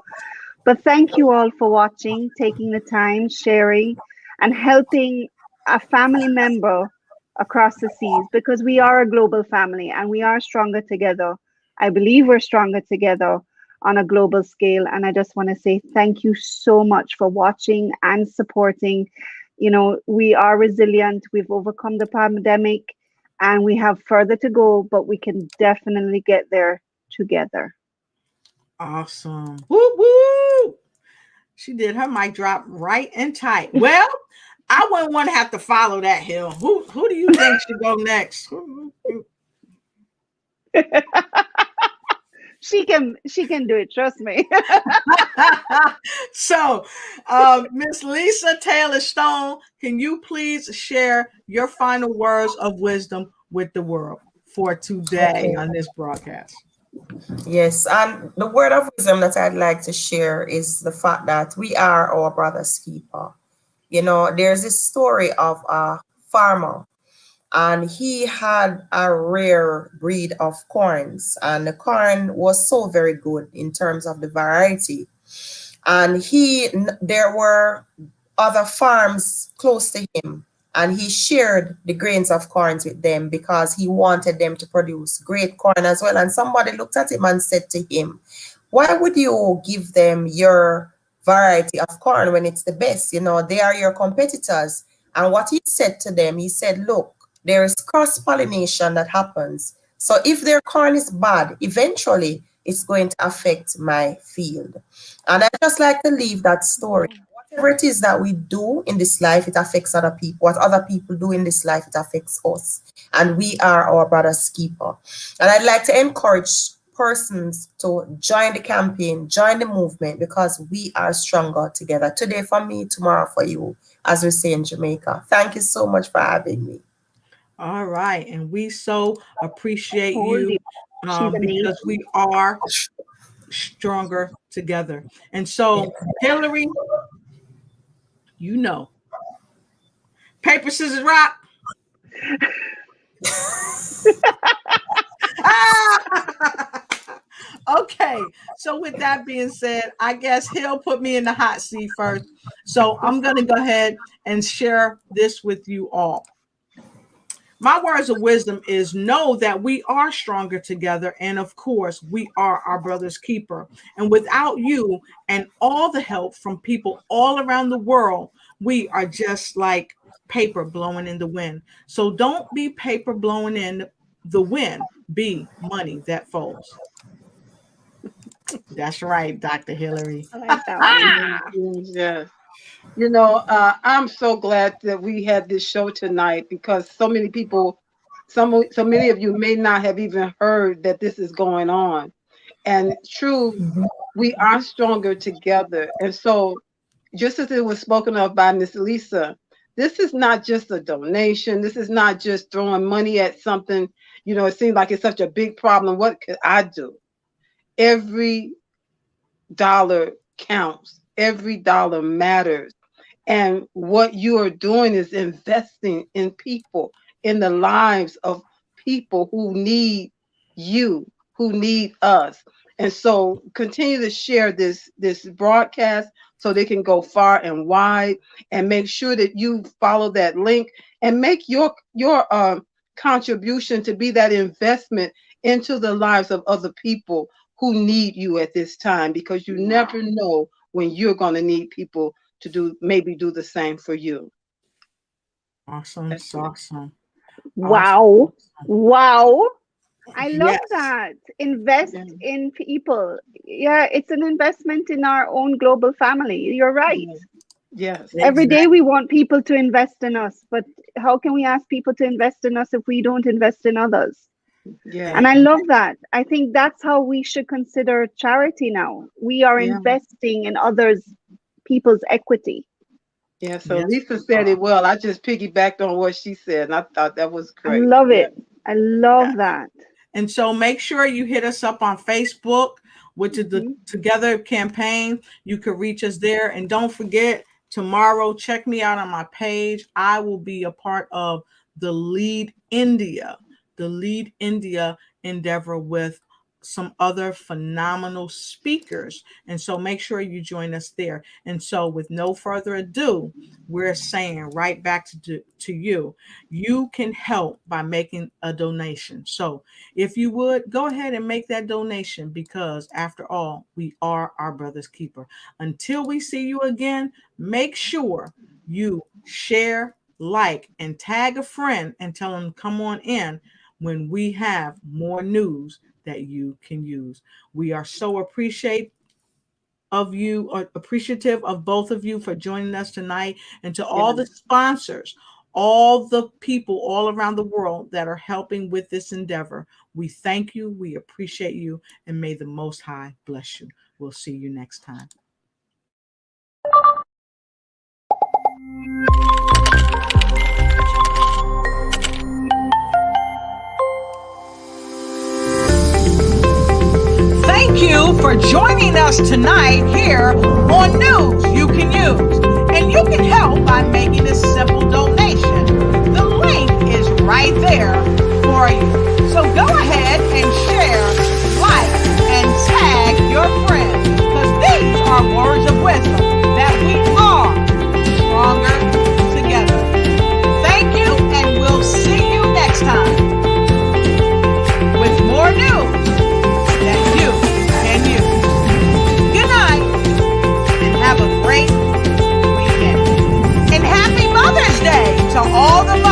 But thank you all for watching, taking the time, sharing, and helping a family member across the seas, because we are a global family and we are stronger together. I believe we're stronger together on a global scale. And I just want to say thank you so much for watching and supporting. You know, we are resilient. We've overcome the pandemic and we have further to go, but we can definitely get there together. Awesome. Woo woo. She did her mic drop right and tight. Well, I wouldn't want to have to follow that hill. Who do you think should go next? She can do it, trust me. So, Miss Lisa Taylor Stone, can you please share your final words of wisdom with the world for today on this broadcast? Yes, and the word of wisdom that I'd like to share is the fact that we are our brother's keeper. You know, there's this story of a farmer, and he had a rare breed of corns, and the corn was so very good in terms of the variety. And there were other farms close to him, and he shared the grains of corns with them because he wanted them to produce great corn as well. And somebody looked at him and said to him, why would you give them your variety of corn when it's the best? You know, they are your competitors. And what he said to them, he said, look, there is cross-pollination that happens. So if their corn is bad, eventually it's going to affect my field. And I just like to leave that story. Whatever it is that we do in this life, it affects other people. What other people do in this life, it affects us. And we are our brother's keeper. And I'd like to encourage persons to join the campaign, join the movement, because we are stronger together. Today for me, tomorrow for you, as we say in Jamaica. Thank you so much for having me. All right. And we so appreciate you She's because we are stronger together. And so, Hillary, you know, paper, scissors, rock. Okay, so with that being said, I guess he'll put me in the hot seat first. So I'm going to go ahead and share this with you all. My words of wisdom is know that we are stronger together. And of course, we are our brother's keeper. And without you and all the help from people all around the world, we are just like paper blowing in the wind. So don't be paper blowing in the wind. Be money that folds. That's right, Dr. Hillary. I like that one. Yes. You know, I'm so glad that we had this show tonight, because so many people, so many of you may not have even heard that this is going on. And true, we are stronger together. And so, just as it was spoken of by Miss Lisa, this is not just a donation. This is not just throwing money at something. You know, it seems like it's such a big problem. What could I do? Every dollar counts. Every dollar matters. And what you are doing is investing in people, in the lives of people who need you, who need us. And so continue to share this broadcast so they can go far and wide, and make sure that you follow that link and make your contribution to be that investment into the lives of other people who need you at this time, because you never know when you're going to need people to maybe do the same for you. Awesome. That's awesome. Wow. Wow. I love that. Invest in people. Yeah, it's an investment in our own global family. You're right. Yes. Every day we want people to invest in us, but how can we ask people to invest in us if we don't invest in others? Yeah. And I love that. I think that's how we should consider charity now. We are investing in others, people's equity. Yeah, so Yes. Lisa said it well. I just piggybacked on what she said, and I thought that was I great. love Yeah. it. I love Yes. that. And so make sure you hit us up on Facebook, which is the Together campaign. You can reach us there. And don't forget, tomorrow, check me out on my page. I will be a part of the Lead India endeavor with some other phenomenal speakers. And so make sure you join us there. And so with no further ado, we're saying right back to you, you can help by making a donation. So if you would, go ahead and make that donation, because after all, we are our brother's keeper. Until we see you again, make sure you share, like, and tag a friend and tell them to come on in when we have more news that you can use. We are so appreciative of both of you for joining us tonight, and to all the sponsors, all the people all around the world that are helping with this endeavor. We thank you, we appreciate you, and may the Most High bless you. We'll see you next time. Thank you for joining us tonight here on News You Can Use. And you can help by making a simple donation. The link is right there for you. So go ahead and share, like, and tag your friends, because these are words of wisdom that we are stronger together. Thank you, and we'll see you next time with more news that you can use. Good night, and have a great weekend. And happy Mother's Day to all the mothers.